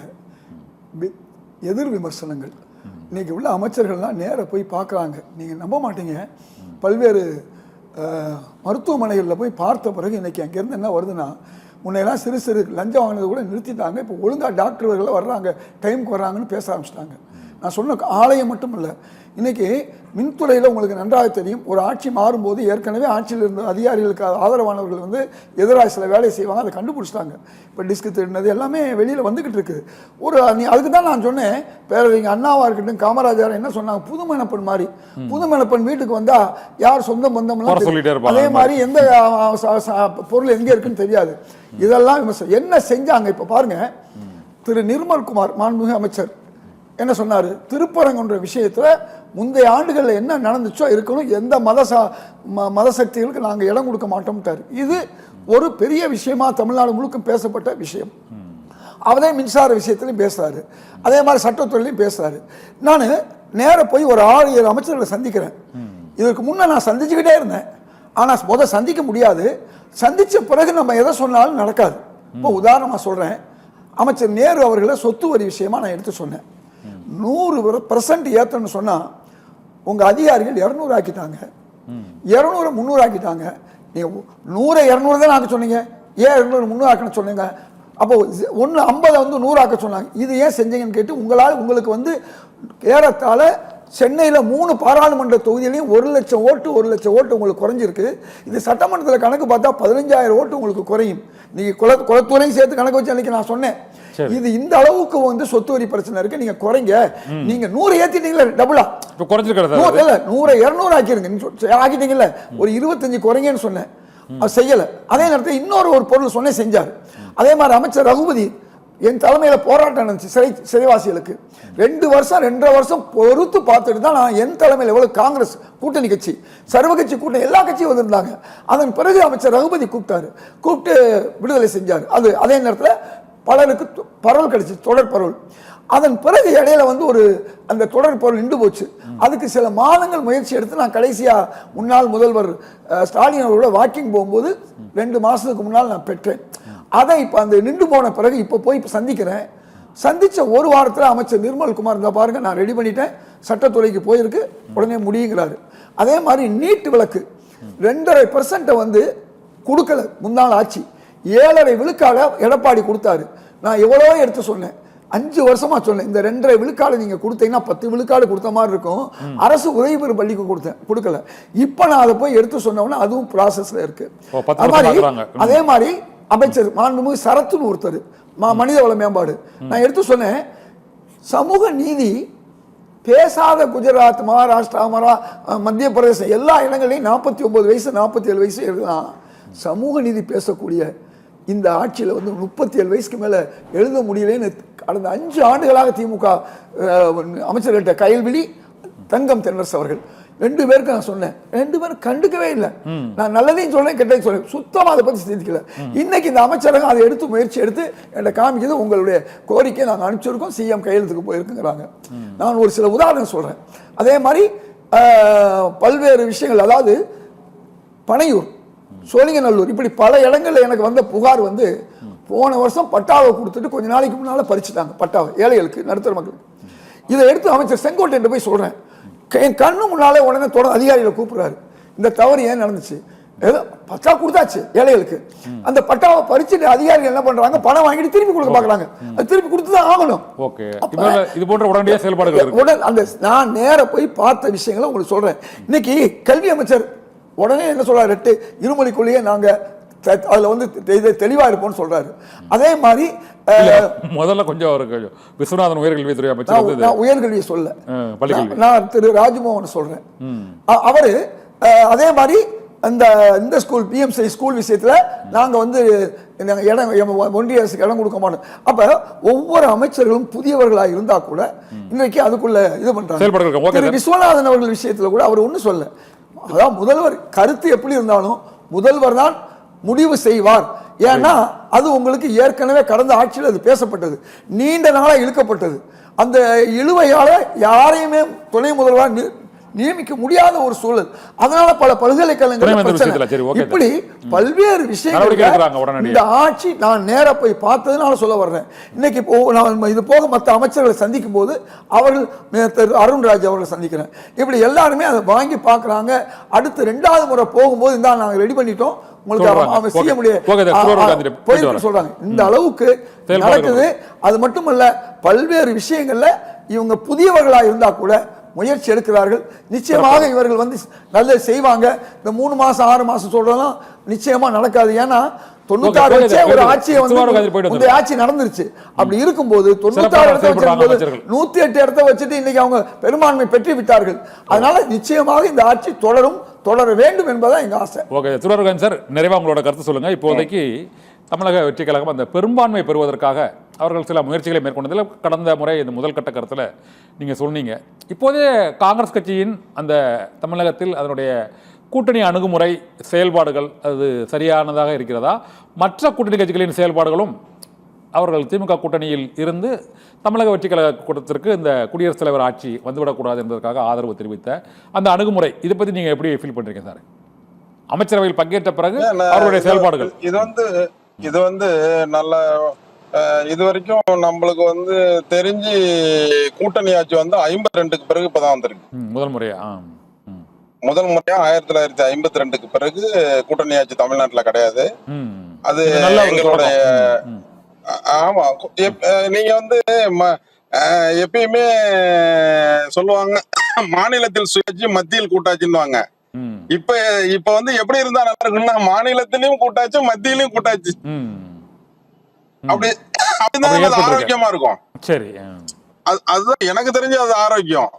எதிர் விமர்சனங்கள். இன்றைக்கி உள்ள அமைச்சர்கள்லாம் நேராக போய் பார்க்குறாங்க. நீங்கள் நம்ப மாட்டீங்க, பல்வேறு மருத்துவமனைகளில் போய் பார்த்த பிறகு இன்றைக்கி அங்கேருந்து என்ன வருதுன்னா, முன்னையெல்லாம் சிறு லஞ்சம் வாங்கினது கூட நிறுத்திட்டாங்க. இப்போ ஒழுங்காக டாக்டர்கள் வர்றாங்க, டைமுக்கு வர்றாங்கன்னு பேச ஆரம்பிச்சிட்டாங்க. நான் சொன்ன ஆலயம் மட்டும் இல்லை, இன்னைக்கு மின்துறையில் உங்களுக்கு நன்றாக தெரியும், ஒரு ஆட்சி மாறும்போது ஏற்கனவே ஆட்சியில் இருந்த அதிகாரிகளுக்கு ஆதரவானவர்கள் வந்து எதிராக சில வேலையை செய்வாங்க, அதை கண்டுபிடிச்சிட்டாங்க. இப்போ டிஸ்க் திருடினது எல்லாமே வெளியில் வந்துக்கிட்டு இருக்குது. அதுக்கு தான் நான் சொன்னேன், பேரறிஞர் அண்ணாவாக இருக்கட்டும், காமராஜர் என்ன சொன்னாங்க, புதுமணப்பெண் மாதிரி. புதுமணப்பெண் வீட்டுக்கு வந்தால் யார் சொந்த பந்தம்லாம் அதே மாதிரி எந்த பொருள் எங்கே இருக்குன்னு தெரியாது. இதெல்லாம் என்ன செஞ்சாங்க? இப்போ பாருங்க, திரு நிர்மல்குமார் மாண்புமிகு அமைச்சர் என்ன சொன்னார், திருப்பரங்குன்ற விஷயத்தில் முந்தைய ஆண்டுகளில் என்ன நடந்துச்சோ இருக்கணும், எந்த மத சக்திகளுக்கு நாங்கள் இடம் கொடுக்க மாட்டோம்ட்டார். இது ஒரு பெரிய விஷயமா தமிழ்நாடு முழுக்க பேசப்பட்ட விஷயம். அவரே மின்சார விஷயத்திலையும் பேசுறாரு, அதே மாதிரி சட்டத்துறையிலையும் பேசுறாரு. நான் நேர போய் ஒரு 6-7 அமைச்சர்களை சந்திக்கிறேன். இதற்கு முன்னே நான் சந்திச்சுக்கிட்டே இருந்தேன், ஆனால் முதல் சந்திக்க முடியாது. சந்திச்ச பிறகு நம்ம எதை சொன்னாலும் நடக்காது. இப்போ உதாரணமாக சொல்கிறேன், அமைச்சர் நேரு அவர்களை சொத்து வரி விஷயமா நான் எடுத்து சொன்னேன். 100% ஏற்றணும்னு சொன்னால் உங்கள் அதிகாரிகள் 200 ஆக்கிட்டாங்க, 200 300 ஆக்கிட்டாங்க. நீங்கள் 100 200 தான் ஆக்க சொன்னீங்க, ஏன் 200 300 ஆக்கணும் சொன்னீங்க? அப்போ 50 வந்து 100 ஆக்க சொன்னாங்க. இது ஏன் செஞ்சீங்கன்னு கேட்டு உங்களுக்கு வந்து ஏறத்தாழ சென்னையில் 3 பாராளுமன்ற தொகுதியிலையும் 1 லட்சம் ஓட்டு உங்களுக்கு குறைஞ்சிருக்கு. இது சட்டமன்றத்தில் கணக்கு பார்த்தா 15,000 ஓட்டு உங்களுக்கு குறையும். நீங்கள் குளத்துறையும் சேர்த்து கணக்கு வச்சு அன்னைக்கு நான் சொன்னேன், இது இந்த அளவுக்கு வந்து சொத்து வரி பிரச்சனை இருக்கு, நீங்க குறைங்க. நீங்க 100 ஏத்திட்டீங்களா, டபுளா குறைஞ்சிருக்கிறது, 100 200 ஆக்கிட்டீங்கல்ல, ஒரு 25 குறைங்கன்னு சொன்னேன், செய்யல. அதே நேரத்தில் இன்னொரு பொருள் சொன்னேன், செஞ்சார். அதே மாதிரி அமைச்சர் ரகுபதி என் தலைமையில் போராட்டம் நடந்துச்சு சிறைவாசிகளுக்கு. 2 வருஷம் 2.5 வருஷம் பொறுத்து பார்த்துட்டு தான் நான் என் தலைமையில் எவ்வளவு காங்கிரஸ் கூட்டணி கட்சி, சர்வ கட்சி கூட்டணி எல்லா கட்சியும் வந்திருந்தாங்க. அதன் பிறகு அமைச்சர் ரகுபதி கூப்பிட்டு விடுதலை செஞ்சார். அதே நேரத்தில் பலருக்கு பரவல் கிடைச்சி, தொடர் பரவல். அதன் பிறகு இடையில வந்து அந்த தொடர் பரவல் நின்று போச்சு. அதுக்கு சில மாதங்கள் முயற்சி எடுத்து நான் கடைசியா முன்னாள் முதல்வர் ஸ்டாலின் அவர்களோட வாக்கிங் போகும்போது 2 மாசத்துக்கு முன்னால் நான் பெற்றேன். அதை இப்போ அந்த நின்று போன பிறகு இப்போ போய் சந்திக்கிறேன். சந்திச்ச 1 வாரத்தில் அமைச்சர் நிர்மல்குமார், இந்த பாருங்க நான் ரெடி பண்ணிட்டேன், சட்டத்துறைக்கு போயிருக்கு, உடனே முடியுங்கிறாரு. அதே மாதிரி நீட் விலக்கு 2.5% வந்து கொடுக்கல முன்னாள் ஆட்சி, 7.5 விழுக்காட எடப்பாடி கொடுத்தாரு. நான் எவ்வளோ எடுத்து சொன்னேன், 5 வருஷமா சொன்னேன், இந்த 2.5 விழுக்காடு நீங்க கொடுத்தீங்கன்னா 10 விழுக்காடு கொடுத்த மாதிரி இருக்கும். அரசு உதவி பெறும் பள்ளிக்கு கொடுக்கல. இப்ப நான் அதை போய் எடுத்து சொன்னோம்னா அதுவும் ப்ராசஸ்ல இருக்கு. அதே மாதிரி அமைச்சர் மாண்புமிகு சரத்துன்னு ஒருத்தர், மனிதவள மேம்பாடு, நான் எடுத்து சொன்னேன், சமூக நீதி பேசாத குஜராத், மகாராஷ்டிரா, மத்திய பிரதேசம் எல்லா இடங்களையும் 49 வயசு 47 வயசு எழுதலாம். சமூக நீதி பேசக்கூடிய இந்த ஆட்சியில் வந்து 37 வயசுக்கு மேலே எழுத முடியலன்னு கடந்த 5 ஆண்டுகளாக திமுக அமைச்சர்கள்ட்ட கயல்விழி, தங்கம் தென்னரசு அவர்கள் 2 பேருக்கு நான் சொன்னேன், 2 பேரும் கண்டுக்கவே இல்லை. நான் நல்லதையும் சொல்றேன், கெட்டதையும் சொல்றேன், சுத்தமாக அதை பற்றி சிந்திக்கல. இன்னைக்கு இந்த அமைச்சரகம் அதை எடுத்து முயற்சி எடுத்து என்னை காமிக்கிறது, உங்களுடைய கோரிக்கையை நாங்கள் அனுப்பிச்சிருக்கோம், சிஎம் கையெழுத்துக்கு போயிருக்குங்கிறாங்க. நான் ஒரு சில உதாரணம் சொல்றேன். அதே மாதிரி பல்வேறு விஷயங்கள், அதாவது பனையூர், சோழிங்கநல்லூர், இப்படி பல இடங்கள்ல எனக்கு வந்த புகார் வந்து போன வருஷம் பட்டாவை கொடுத்துட்டு கொஞ்ச நாளைக்கு முன்னால பறிச்சுட்டாங்க பட்டாவை, ஏழைகளுக்கு, நடுத்தர மக்களுக்கு. இதை எடுத்து அமைச்சர் செங்கோட்டையன் போய் சொல்றேன், என் கண்ணு முன்னாலே உடனே தொடர் அதிகாரிகளை கூப்பிடுறாரு, இந்த தவறு ஏன் நடந்துச்சு, ஏதோ பட்டா கொடுத்தாச்சு ஏழைகளுக்கு, அந்த பட்டாவை பறிச்சுட்டு அதிகாரிகள் என்ன பண்றாங்க, பணம் வாங்கிட்டு திருப்பி கொடுக்க பாக்குறாங்க. அது திருப்பி கொடுத்துதான் ஆகணும். இது போன்ற உடனடியாக செயல்பாடுகள் நான் நேர போய் பார்த்த விஷயங்களை உங்களுக்கு சொல்றேன். இன்னைக்கு கல்வி அமைச்சர் உடனே என்ன சொல்றாரு, 8 இருமொழிக்குள்ளேயே நாங்க அதுல வந்து தெளிவா இருப்போம்னு சொல்றாரு. அதே மாதிரி முதல்ல கொஞ்சம் விஸ்வநாதன் உயர்கல்வித்துறை அமைச்சர், நான் உயர்கல்வியை சொல்ல, நான் திரு ராஜ்மோகன் சொல்றேன். அவரு அதே மாதிரி இந்த ஸ்கூல் பிஎம்சி ஸ்கூல் விஷயத்துல நாங்க வந்து ஒன்றிய அரசுக்கு இடம் கொடுக்க மாட்டோம். அப்ப ஒவ்வொரு அமைச்சர்களும் புதியவர்களாக இருந்தா கூட இன்னைக்கு அதுக்குள்ள இது பண்றாங்க. விஸ்வநாதன் அவர்கள் விஷயத்துல கூட அவர் ஒண்ணு சொல்ல, அதான் முதல்வர் கருத்து எப்படி இருந்தாலும் முதல்வர் தான் முடிவு செய்வார். ஏன்னா அது உங்களுக்கு ஏற்கனவே கடந்த ஆட்சியில் அது பேசப்பட்டது, நீண்ட நாளாக இழுக்கப்பட்டது. அந்த இழுவையால யாரையுமே துணை முதல்வர் நியமிக்க முடியாத ஒரு சூழல். அதனால பல பல்கலைக்கழகங்கள் இப்படி பல்வேறு விஷயங்கள் இந்த ஆட்சி நான் நேர போய் பார்த்ததுனால சொல்ல வர்றேன். இன்னைக்கு நான் இது போக மற்ற அமைச்சர்களை சந்திக்கும் போது அவர்கள் அருண்ராஜ் அவர்களை சந்திக்கிறேன், இப்படி எல்லாருமே அதை வாங்கி பார்க்குறாங்க. அடுத்து 2வது முறை போகும்போது இந்த நாங்கள் ரெடி பண்ணிட்டோம் உங்களுக்கு செய்ய முடியாது சொல்றாங்க. இந்த அளவுக்கு நடக்குது. அது மட்டுமல்ல, பல்வேறு விஷயங்கள்ல இவங்க புதியவர்களாக இருந்தால் கூட முயற்சி எடுக்கிறார்கள். நிச்சயமாக இவர்கள் வந்து நல்லது செய்வாங்க. இந்த 3 மாசம் 6 மாசம் சொல்றதெல்லாம் நிச்சயமா நடக்காது. ஏன்னா 96 வச்சே ஒரு ஆட்சியை வந்து இந்த ஆட்சி நடந்துருச்சு. அப்படி இருக்கும்போது 96 இடத்தை வச்சிருக்கும்போது 108 இடத்தை வச்சுட்டு இன்னைக்கு அவங்க பெரும்பான்மை பெற்று விட்டார்கள். அதனால நிச்சயமாக இந்த ஆட்சி தொடர வேண்டும் என்பதான் எங்க ஆசை. ஓகே, திருவாரூர் சார், நிறைவா உங்களோட கருத்து சொல்லுங்க. இப்போதைக்கு தமிழக வெற்றி கழகம் அந்த பெரும்பான்மை பெறுவதற்காக அவர்கள் சில முயற்சிகளை மேற்கொண்டதில் கடந்த முறை இந்த முதல் கட்ட கருத்தில் நீங்கள் சொன்னீங்க. இப்போதே காங்கிரஸ் கட்சியின் அந்த தமிழகத்தில் அதனுடைய கூட்டணி அணுகுமுறை செயல்பாடுகள் அது சரியானதாக இருக்கிறதா? மற்ற கூட்டணி கட்சிகளின் செயல்பாடுகளும் அவர்கள் திமுக கூட்டணியில் இருந்து தமிழக வெற்றி கழக கூட்டத்திற்கு இந்த குடியரசுத் தலைவர் ஆட்சி வந்துவிடக்கூடாது என்பதற்காக ஆதரவு தெரிவித்த அந்த அணுகுமுறை, இதை பற்றி நீங்கள் எப்படி ஃபீல் பண்ணுறீங்க சார்? அமைச்சரவையில் பங்கேற்ற பிறகு அவருடைய செயல்பாடுகள் இது வந்து நல்ல இது வரைக்கும் நம்மளுக்கு வந்து தெரிஞ்சு கூட்டணி ஆட்சி வந்து 52க்கு பிறகு இப்பதான் வந்திருக்கு. முதல் முறையா 1952க்கு பிறகு கூட்டணி ஆட்சி தமிழ்நாட்டுல கிடையாது. அது எங்களுடைய ஆமா. நீங்க வந்து எப்பயுமே சொல்லுவாங்க மாநிலத்தில் சுயாட்சி மத்தியில் கூட்டாட்சின்னுவாங்க. இப்ப வந்து எப்படி இருந்தா நல்லா இருக்குன்னா மாநிலத்திலயும் கூட்டாச்சு மத்தியிலயும் கூட்டாச்சு. அப்படிதான் ஆரோக்கியமா இருக்கும். சரி, அதுதான் எனக்கு தெரிஞ்சு அது ஆரோக்கியம்.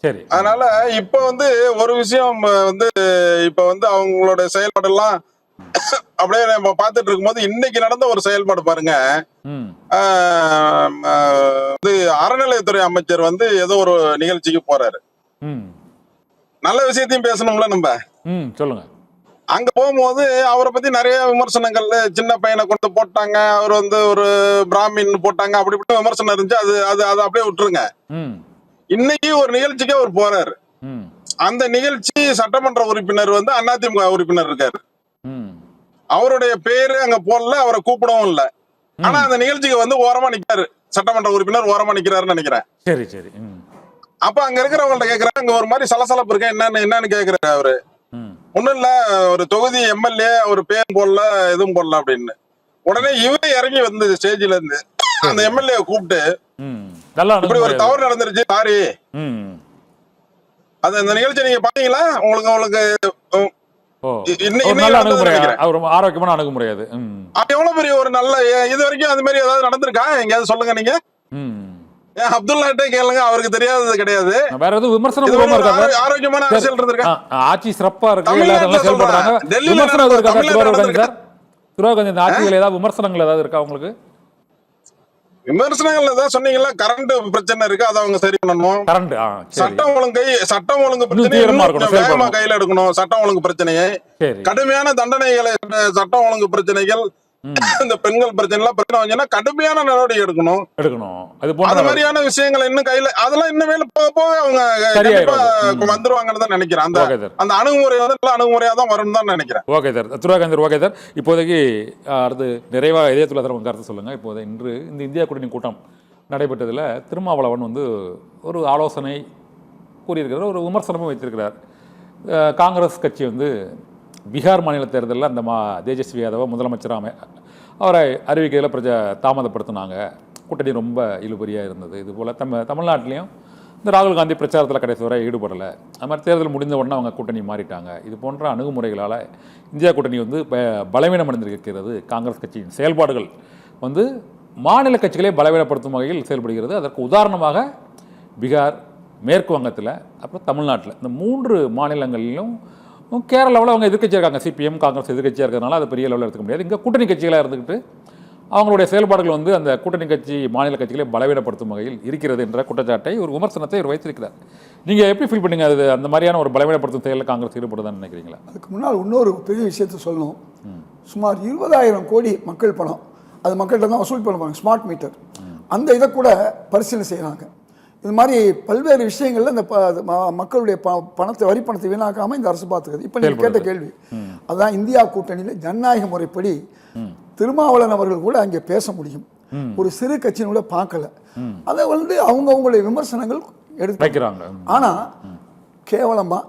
சரி, அதனால இப்ப வந்து ஒரு விஷயம் வந்து இப்ப வந்து அவங்களோட செயல்பாடு எல்லாம் அப்படியே நம்ம பார்த்துட்டு இருக்கும்போது இன்னைக்கு நடந்த ஒரு செயல்பாடு பாருங்க. அறநிலையத்துறை அமைச்சர் வந்து ஏதோ ஒரு நிகழ்ச்சிக்கு போறாரு. நல்ல விஷயத்தையும் பேசணும்ல நம்ம. சொல்லுங்க. அங்க போகும்போது அவரை பத்தி நிறைய விமர்சனங்கள், சின்ன பையனை கொண்டு போட்டாங்க, அவர் வந்து ஒரு பிராமின் போட்டாங்க, அப்படி இப்படி விமர்சனம் இருந்துச்சு. அது அப்படியே விட்டுருங்க. இன்னைக்கு ஒரு நிகழ்ச்சிக்கு அவர் போறாரு. அந்த நிகழ்ச்சி சட்டமன்ற உறுப்பினர் வந்து அதிமுக உறுப்பினர் இருக்காரு. அவருடைய பேரு அங்க போடல, அவரை கூப்பிடவும் இல்ல. ஆனா அந்த நிகழ்ச்சிக்கு வந்து ஓரமா நிக்கிறாரு. சட்டமன்ற உறுப்பினர் ஓரமா நிக்கிறாருன்னு நினைக்கிறேன். சரி சரி. அப்ப அங்க இருக்கிறவங்கள்ட்ட கேக்குறாங்க, அங்க ஒரு மாதிரி சலசலப்பு இருக்க என்னன்னு கேக்குறாரு அவரு. ஒண்ணும் இல்ல, ஒரு தொகுதி எம்எல்ஏ ஒரு பேர் போடல எதுவும் போடல அப்படின்னு. உடனே இவரே இறங்கி வந்து ஸ்டேஜ்ல இருந்து அந்த எம்எல்ஏ கூப்பிட்டு இப்படி ஒரு தவறு நடந்துருச்சு, சாரி. அது அந்த நிகழ்ச்சி நீங்க பாத்தீங்களா? உங்களுக்கு ஆரோக்கியமான அணுகுமுறை அது. எவ்வளவு பெரிய ஒரு நல்ல, இது வரைக்கும் அது மாதிரி ஏதாவது நடந்திருக்கா எங்கேயாவது சொல்லுங்க நீங்க. அப்துல்லாட்டே கேளுங்க, அவருக்கு தெரியாதது கிடையாது. வேற எதுவும் விமர்சனம் ஆரோக்கியமான அரசியல் இருந்திருக்கா? ஆட்சி சிறப்பா இருக்கு, எல்லாரும் செயல்படுறாங்க. விமர்சனம் இருக்கா சார்? துரோகஞ்சன் ஆட்சிகள் ஏதாவது விமர்சனங்கள் ஏதாவது இருக்கா உங்களுக்கு? விமர்சனங்கள் ஏதாவது சொன்னீங்களா? கரண்ட் பிரச்சனை இருக்கு, அதை அவங்க சரி பண்ணணும். சட்டம் ஒழுங்கு பிரச்சனையை வேகமா கையில எடுக்கணும். சட்டம் ஒழுங்கு பிரச்சனையை, கடுமையான தண்டனைகளை, சட்டம் ஒழுங்கு பிரச்சனைகள், இந்த பெண்கள் பிரச்சனை கடுமையான நடவடிக்கை எடுக்கணும். அது மாதிரியான விஷயங்கள் இன்னும் கையில, அதெல்லாம் இன்னும் மேல போக போக அவங்க வந்துருவாங்கன்னு தான் நினைக்கிறேன். அந்த அணுகுமுறை வந்து நல்ல அணுகுமுறையா தான் வரும்னு தான் நினைக்கிறேன். ஓகே சார், துருவாகந்தர். ஓகே சார், இப்போதைக்கு அடுத்து நிறைவாக இதயத்துல சார் கருத்து சொல்லுங்க. இப்போது இன்று இந்த இந்தியா கூட்டணி கூட்டம் நடைபெற்றதில் திருமாவளவன் வந்து ஒரு ஆலோசனை கூறியிருக்கிறார், ஒரு விமர்சனமும் வைத்திருக்கிறார். காங்கிரஸ் கட்சி வந்து பீகார் மாநில தேர்தலில் அந்த தேஜஸ்வி யாதவ முதலமைச்சராக அவரை அறிவிக்கையில் தாமதப்படுத்தினாங்க. கூட்டணி ரொம்ப இழுபறியாக இருந்தது. இதுபோல் தமிழ்நாட்டிலையும் இந்த ராகுல் காந்தி பிரச்சாரத்தில் கடைசி வரை ஈடுபடலை. அது மாதிரி தேர்தல் முடிந்த உடனே அவங்க கூட்டணி மாறிட்டாங்க. இது போன்ற அணுகுமுறைகளால் இந்தியா கூட்டணி வந்து பலவீனம் அடைந்திருக்கிறது. காங்கிரஸ் கட்சியின் செயல்பாடுகள் வந்து மாநில கட்சிகளே பலவீனப்படுத்தும் வகையில் செயல்படுகிறது. அதற்கு உதாரணமாக பீகார், மேற்கு வங்கத்தில், அப்புறம் தமிழ்நாட்டில், இந்த 3 மாநிலங்களிலும் கேரளாவில் அவங்க எதிர்க்கட்சியாக இருக்காங்க. சிபிஎம், காங்கிரஸ் எதிர்க்கட்சியாக இருக்கிறதுனால அதை பெரிய லெவலில் எடுத்துக்க முடியாது. இங்கே கூட்டணி கட்சிகளாக இருந்துக்கிட்டு அவங்களுடைய செயல்பாடுகள் வந்து அந்த கூட்டணி கட்சி மாநில கட்சிகளை பலவீனப்படுத்தும் வகையில் இருக்கிறது என்ற குற்றச்சாட்டை, ஒரு விமர்சனத்தை இவர் வைத்திருக்கிறார். நீங்கள் எப்படி ஃபீல் பண்ணீங்க? அது அந்த மாதிரியான ஒரு பலவீனப்படுத்தும் செயலில் காங்கிரஸ் ஈடுபடுதான்னு நினைக்கிறீங்களா? அதுக்கு முன்னால் இன்னொரு பெரிய விஷயத்தை சொல்லணும். சுமார் 20,000 கோடி மக்கள் பணம், அது மக்கள்கிட்ட தான் வசூல் பண்ணுவாங்க, ஸ்மார்ட் மீட்டர். அந்த இதை கூட பரிசீலனை செய்கிறாங்க. இது மாதிரி பல்வேறு விஷயங்கள்ல இந்த மக்களுடைய பணத்தை, வரி பணத்தை வீணாக்காமல் இந்த அரசு பார்த்துக்குது. இப்போ நீங்கள் கேட்ட கேள்வி அதுதான். இந்தியா கூட்டணியில் ஜனநாயக முறைப்படி திருமாவளவன் அவர்கள் கூட அங்கே பேச முடியும். ஒரு சிறு கட்சியின் கூட பார்க்கல. அதை வந்து அவங்களுடைய விமர்சனங்கள் எடுக்கிறாங்க. ஆனால் கேவலமாக,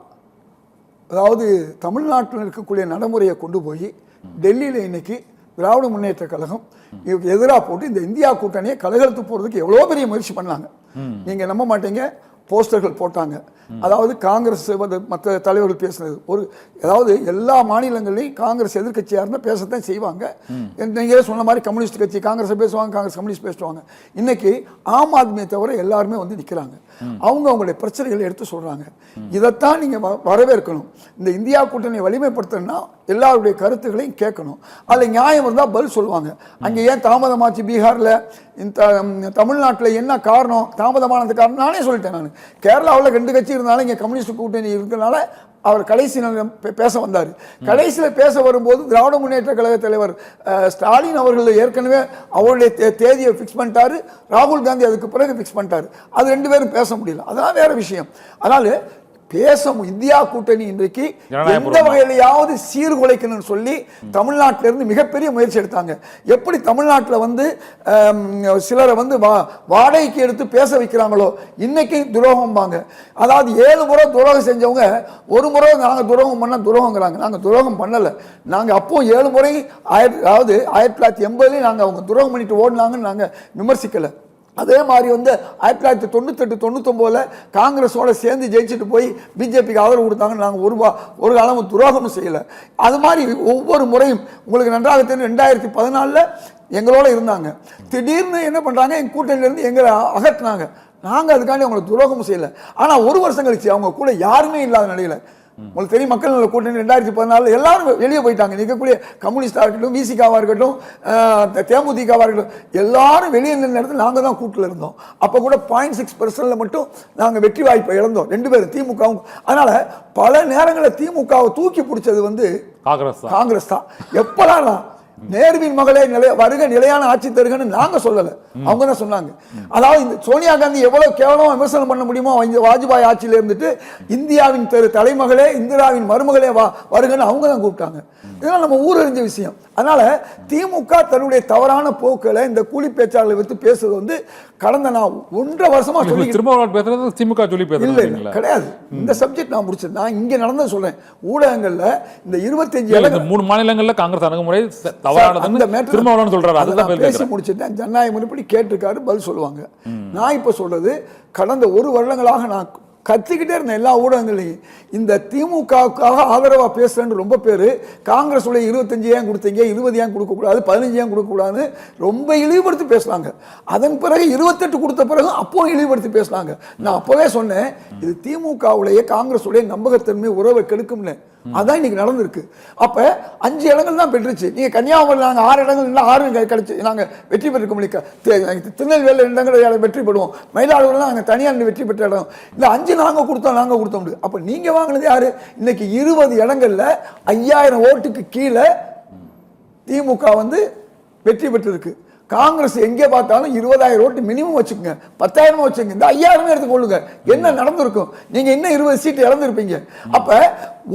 அதாவது தமிழ்நாட்டில் இருக்கக்கூடிய நடைமுறையை கொண்டு போய் டெல்லியில் இன்னைக்கு திராவிட முன்னேற்ற கழகம் இவருக்கு எதிராக போட்டு இந்த இந்தியா கூட்டணியை கலகலத்து போறதுக்கு எவ்வளோ பெரிய முயற்சி பண்ணாங்க. நீங்க நம்ப மாட்டீங்க, போஸ்டர்கள் போட்டாங்க. அதாவது காங்கிரஸ் மற்ற தலைவர்கள் பேசுனது அதாவது எல்லா மாநிலங்களையும் காங்கிரஸ் எதிர்கட்சியாக இருந்தால் பேசத்தான் செய்வாங்க. நீங்களே சொன்ன மாதிரி கம்யூனிஸ்ட் கட்சி காங்கிரஸ் பேசுவாங்க, காங்கிரஸ் கம்யூனிஸ்ட் பேசுவாங்க. இன்னைக்கு ஆம் ஆத்மியை தவிர எல்லாருமே வந்து நிற்கிறாங்க. அவங்களுடைய பிரச்சனைகளை எடுத்து சொல்றாங்க. இதைத்தான் நீங்க வரவேற்கணும். இந்த இந்தியா கூட்டணியை வலிமைப்படுத்தணும்னா எல்லாருடைய கருத்துக்களையும் கேட்கணும். அதில் நியாயம் இருந்தால் பதில் சொல்லுவாங்க. அங்கே ஏன் தாமதமாச்சு பீகாரில், தமிழ்நாட்டில் என்ன காரணம் தாமதமானது காரணம் நானே சொல்லிட்டேன். நான் கேரளாவில் 2 கட்சி இருந்தாலும் இங்கே கம்யூனிஸ்ட் கூட்டணி இருக்கிறனால அவர் கடைசி பேச வந்தார். கடைசியில் பேச வரும்போது திராவிட முன்னேற்ற கழக தலைவர் ஸ்டாலின் அவர்கள் ஏற்கனவே அவருடைய தேதியை ஃபிக்ஸ் பண்ணிட்டாரு. ராகுல் காந்தி அதுக்கு பிறகு ஃபிக்ஸ் பண்ணிட்டாரு. அது 2 பேரும் பேச முடியல. அதெல்லாம் வேற விஷயம். அதனால இந்தியா கூட்டணி இன்றைக்கு எந்த வகையிலையாவது சீர்குலைக்கணும்னு சொல்லி தமிழ்நாட்டில இருந்து மிகப்பெரிய முயற்சி எடுத்தாங்க. எப்படி தமிழ்நாட்டில் வந்து சிலரை வந்து வாடகைக்கு எடுத்து பேச வைக்கிறாங்களோ இன்னைக்கு துரோகம்பாங்க. அதாவது 7 முறை துரோகம் செஞ்சவங்க ஒரு முறை நாங்கள் துரோகம் பண்ண துரோகங்கிறாங்க. நாங்கள் துரோகம் பண்ணலை. நாங்கள் அப்போ 7 முறை அதாவது 1980 நாங்கள் அவங்க துரோகம் பண்ணிட்டு ஓடினாங்கன்னு நாங்கள் விமர்சிக்கலை. அதே மாதிரி வந்து 1998-99 காங்கிரஸோட சேர்ந்து ஜெயிச்சுட்டு போய் பிஜேபிக்கு ஆதரவு கொடுத்தாங்கன்னு நாங்கள் ஒரு காலமும் துரோகமும் செய்யலை. அது மாதிரி ஒவ்வொரு முறையும் உங்களுக்கு நன்றாக தெரியும் 2014 எங்களோட இருந்தாங்க. திடீர்னு என்ன பண்ணுறாங்க, எங்கள் கூட்டணியிலேருந்து எங்களை அகற்றினாங்க. நாங்கள் அதுக்காண்டி அவங்களுக்கு துரோகமும் செய்யலை. ஆனால் 1 வருஷம் கழிச்சு அவங்க கூட யாருமே இல்லாத நிலையில் உங்களுக்கு தெரியும் மக்கள் நல கூட்டணி 2014 எல்லாரும் வெளியே போயிட்டாங்க. நிற்கக்கூடிய கம்யூனிஸ்டாக இருக்கட்டும், விசிகாவாக இருக்கட்டும், தேமுதிகவாக இருக்கட்டும், எல்லாரும் வெளியே நின்ற நேரத்தில் நாங்கள் தான் கூட்டில் இருந்தோம். அப்போ கூட 0.6% மட்டும் நாங்கள் வெற்றி வாய்ப்பை இழந்தோம் 2 பேரும் திமுகவும். அதனால பல நேரங்களில் திமுகவை தூக்கி பிடிச்சது வந்து காங்கிரஸ் தான். எப்பெல்லாம் நேருவின் மகளே வருக நிலையான ஆட்சி தருகன்னு நாங்க சொல்லல, அவங்க தான் சொன்னாங்க. அதாவது இந்த சோனியா காந்தி எவ்வளவு கேவலமா விமர்சனம் பண்ண முடியுமோ வாஜ்பாய் ஆட்சியில இருந்துட்டு இந்தியாவின் தலைமகளே இந்திராவின் மருமகளே வருகன்னு அவங்க தான் கூப்பிட்டாங்க. இதெல்லாம் நம்ம ஊரறிஞ்ச விஷயம். அதனால திமுக தன்னுடைய தவறான போக்களை இந்த கூலி பேச்சாளர்களை வைத்து பேசுறது வந்து கடந்த நான் 1.5 வருஷமா சொல்லி திமுக சொல்லி இல்ல கிடையாது. இந்த சப்ஜெக்ட் நான் முடிச்சது நான் இங்க நடந்தது சொல்றேன். ஊடகங்கள்ல இந்த 25 3 மாநிலங்கள்ல காங்கிரஸ் அணுகுமுறை பேசி முடிச்சுட்டேன். ஜனநாயக முறைப்படி கேட்டிருக்காரு, பதில் சொல்லுவாங்க. நான் இப்ப சொல்றது கடந்த 1 வருடங்களாக நான் கத்திக்கிட்டே இருந்த எல்லா ஊடகங்களையும் இந்த திமுகவுக்காக ஆதரவா பேசுறேன்னு ரொம்ப பேரு காங்கிரஸ் 25 ஏன் கொடுத்தீங்க, 20 ஏன் கொடுக்க கூடாது, 15 ஏன் கொடுக்க கூடாதுன்னு ரொம்ப இழிவுபடுத்தி பேசுறாங்க. அதன் பிறகு 28 கொடுத்த பிறகு அப்போ இழிவுபடுத்தி பேசுறாங்க. நான் அப்பவே சொன்னேன், இது திமுகவுடைய காங்கிரஸ் உடைய நம்பகத்தன்மை உறவை கெடுக்கும்னு. அதான் இன்னைக்கு நடந்திருக்கு. அப்ப 5 இடங்கள் தான் பெற்றுச்சு. நீங்க கன்னியாகுமரி நாங்க 6 இடங்கள் இல்லை 6 கிடைச்சு நாங்க வெற்றி பெற்றிருக்க முடியும். திருநெல்வேலி 2 இடங்கள் வெற்றி பெறுவோம். மயிலாடுதுறை நாங்க தனியார் வெற்றி பெற்ற இடம். இந்த 5 நாங்க கொடுத்தோம் முடியும். அப்ப நீங்க வாங்கினது யாரு? இன்னைக்கு 20 இடங்கள்ல 5000 ஓட்டுக்கு கீழே திமுக வந்து வெற்றி பெற்றிருக்கு. காங்கிரஸ் எங்கே பார்த்தாலும் 20,000 ஓட்டு மினிமம் வச்சுக்கோங்க, 10,000 வச்சுக்கோங்க, இந்த 5,000 எடுத்துக்கொள்ளுங்க. என்ன நடந்திருக்கும்? நீங்க இன்னும் 20 சீட்டு இழந்திருப்பீங்க. அப்ப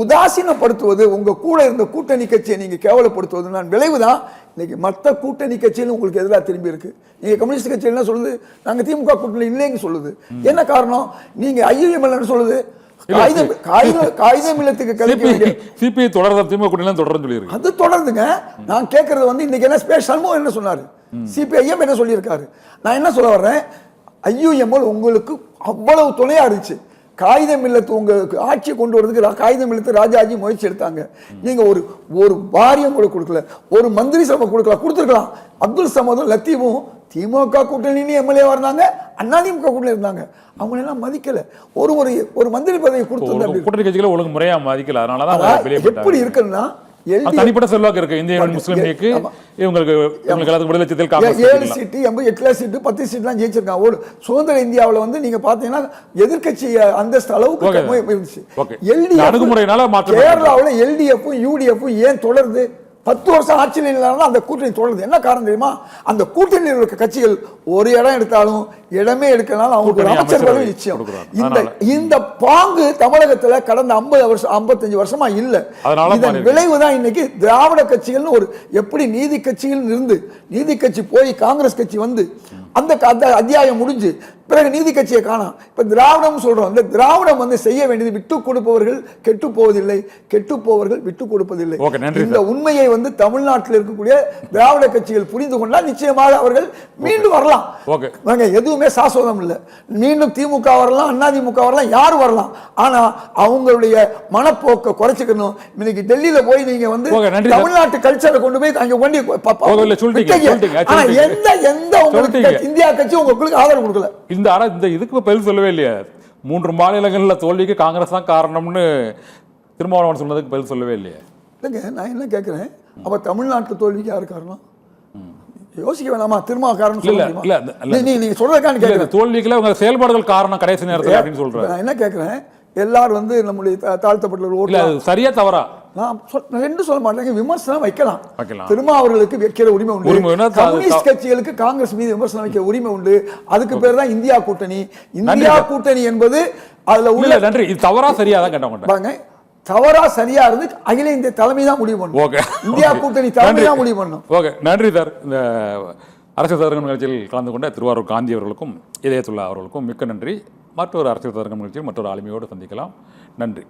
உதாசீனப்படுத்துவது, உங்க கூட இருந்த கூட்டணி கட்சியை நீங்க கேவலப்படுத்துவது நான் விளைவுதான் இன்னைக்கு மற்ற கூட்டணி கட்சியிலும் உங்களுக்கு எதிராக திரும்பி இருக்கு. நீங்க கம்யூனிஸ்ட் கட்சி என்ன சொல்லுது, நாங்க திமுக கூட்டணி இல்லைன்னு சொல்லுது. என்ன காரணம்? நீங்க ஐயுஎம்எல் சொல்லுது காகிதம் இல்லத்துக்கு சிபிஐ தொடர்ந்து திமுக கூட்டணி தொடர்ந்து சொல்லியிருக்கு. அது தொடர்ந்துங்க. நான் கேட்கறது வந்து இன்னைக்கு என்ன சண்முகம் என்ன சொன்னாரு, சிபிஐஎம் என்ன சொல்லியிருக்காரு. நான் என்ன சொல்ல வர்றேன், ஐயுஎம்எல் உங்களுக்கு அவ்வளவு துணையா இருந்துச்சு. காகிதம் இல்லத்து உங்களுக்கு ஆட்சியை கொண்டு வரதுக்கு காகிதம் இல்லத்து ராஜாஜி முயற்சி எடுத்தாங்க. நீங்க ஒரு வாரியம் கூட கொடுக்கல, ஒரு மந்திரி சபை கொடுத்துருக்கலாம். அப்துல் சமதும் லத்தீஃபும் திமுக கூட்டணியிலும் எம்எல்ஏவா இருந்தாங்க, அதிமுக கூட்டணி இருந்தாங்க. அவங்க எல்லாம் மதிக்கல. ஒரு மந்திரி பதவி கொடுத்து கூட்டணி கட்சிகளை ஒழுங்கு முறையா மதிக்கல. அதனாலதான் எப்படி இருக்குன்னா தனிப்பட்ட செல்வாக்கு இருக்கு. இந்திய முஸ்லிம் லீக்கு இவங்களுக்கு விடுதலை சிறுத்தைகள் 7 சீட்டு 8 சீட்டு 10 சீட்லாம் ஜெயிச்சிருக்காங்க. சுதந்திர இந்தியாவில் வந்து நீங்க பாத்தீங்கன்னா எதிர்கட்சி அந்தஸ்து அளவுக்கு இருந்துச்சு. கேரளாவில் எல்டிஎஃப்பும் யூடிஎஃப்பும் ஏன் தொடருது? 10 வருஷம் ஆட்சியில் இல்லாமல் அந்த கூட்டணி தொடருது. என்ன காரணம் தெரியுமா? அந்த கூட்டணியில் இருக்க கட்சிகள் ஒரு இடம் எடுத்தாலும் இடமே எடுக்கனாலும் அவங்களுக்கு அமைச்சர் பதவி நிச்சயம். இந்த பாங்கு தமிழகத்துல கடந்த 50 வருஷம் 55 வருஷமா இல்ல. இதன் விளைவுதான் இன்னைக்கு திராவிட கட்சிகள்னு ஒரு எப்படி நீதி கட்சிகள் இருந்து நீதி கட்சி போய் காங்கிரஸ் கட்சி வந்து அந்த அத்தியாயம் முடிஞ்சு பிறகு நீதி கட்சியை காணோம். இப்ப திராவிடம் சொல்றோம். இந்த திராவிடம் வந்து செய்ய வேண்டியது விட்டு கொடுப்பவர்கள் கெட்டு போவதில்லை, கெட்டு போவர்கள் விட்டு கொடுப்பதில்லை. ஓகே, நன்றி இந்த உண்மையை வந்து தமிழ்நாட்டில் இருக்கக்கூடிய திராவிட கட்சிகள் புரிந்து கொண்டால் நிச்சயமாக அவர்கள் மீண்டும் வரலாம். ஓகே, எதுவுமே சாஸ்வதம் இல்லை. மீண்டும் திமுக வரலாம், அதிமுக வரலாம், யாரும் வரலாம். ஆனா அவங்களுடைய மனப்போக்கை குறைச்சிக்கணும். இன்னைக்கு டெல்லியில போய் நீங்க வந்து ஓகே, நன்றி சார். தமிழ்நாட்டு கல்ச்சரை கொண்டு போய் அங்க கொண்டு ஆனா எந்த உங்களுக்கு இந்தியா கட்சி உங்களுக்கு ஆதரவு கொடுக்கல. இந்த இதுக்கு பதில் சொல்லவே இல்லையா? 3 மாநிலங்களில் தோல்விக்கு காங்கிரஸ் தான் காரணம்னு திருமாவளவன் சொன்னதுக்கு பதில் சொல்லவே இல்லையா? இல்லைங்க, நான் என்ன கேட்கிறேன், அப்ப தமிழ்நாட்டு தோல்விக்கு யாரு காரணம்? யோசிக்க வேணாமா? திருமாவளவன் நீங்க சொல்றதுக்கான கேட்கிறேன். தோல்விக்குல உங்க செயல்பாடுகள் காரணம் கடைசி நேரத்தில் அப்படின்னு சொல்றேன். நான் என்ன கேட்கிறேன், எல்லாரும் வந்து நம்முடைய தாழ்த்தப்பட்ட ஓட்டு சரியா தவறா நான் ரெண்டு சொல்ல மாட்டேங்க. விமர்சனம் வைக்கலாம். திருமாவர்களுக்கு வைக்கிற உரிமை உண்டு. கம்யூனிஸ்ட் கட்சிகளுக்கு காங்கிரஸ் மீது விமர்சனம் வைக்கிற உரிமை உண்டு. அதுக்கு பேர் தான் இந்தியா கூட்டணி. இந்தியா கூட்டணி என்பது அதுல உள்ள நன்றி. இது தவறா சரியா தான் கேட்டாங்க. தவறா சரியா இருந்து அகில இந்திய தலைமை தான் முடிவு பண்ணும். ஓகே, இந்தியா கூட்டணி தலைமை தான் முடிவு பண்ணும். ஓகே, நன்றி சார். இந்த அரசியல் தரகம் நிகழ்ச்சியில் கலந்து கொண்ட திருவாரூர் காந்தி அவர்களுக்கும் இதயத்துல்லா அவர்களுக்கும் மிக்க நன்றி. மற்றொரு அரசியல் தரகம் நிகழ்ச்சியில் மற்றொரு ஆளுமையோடு சந்திக்கலாம். நன்றி.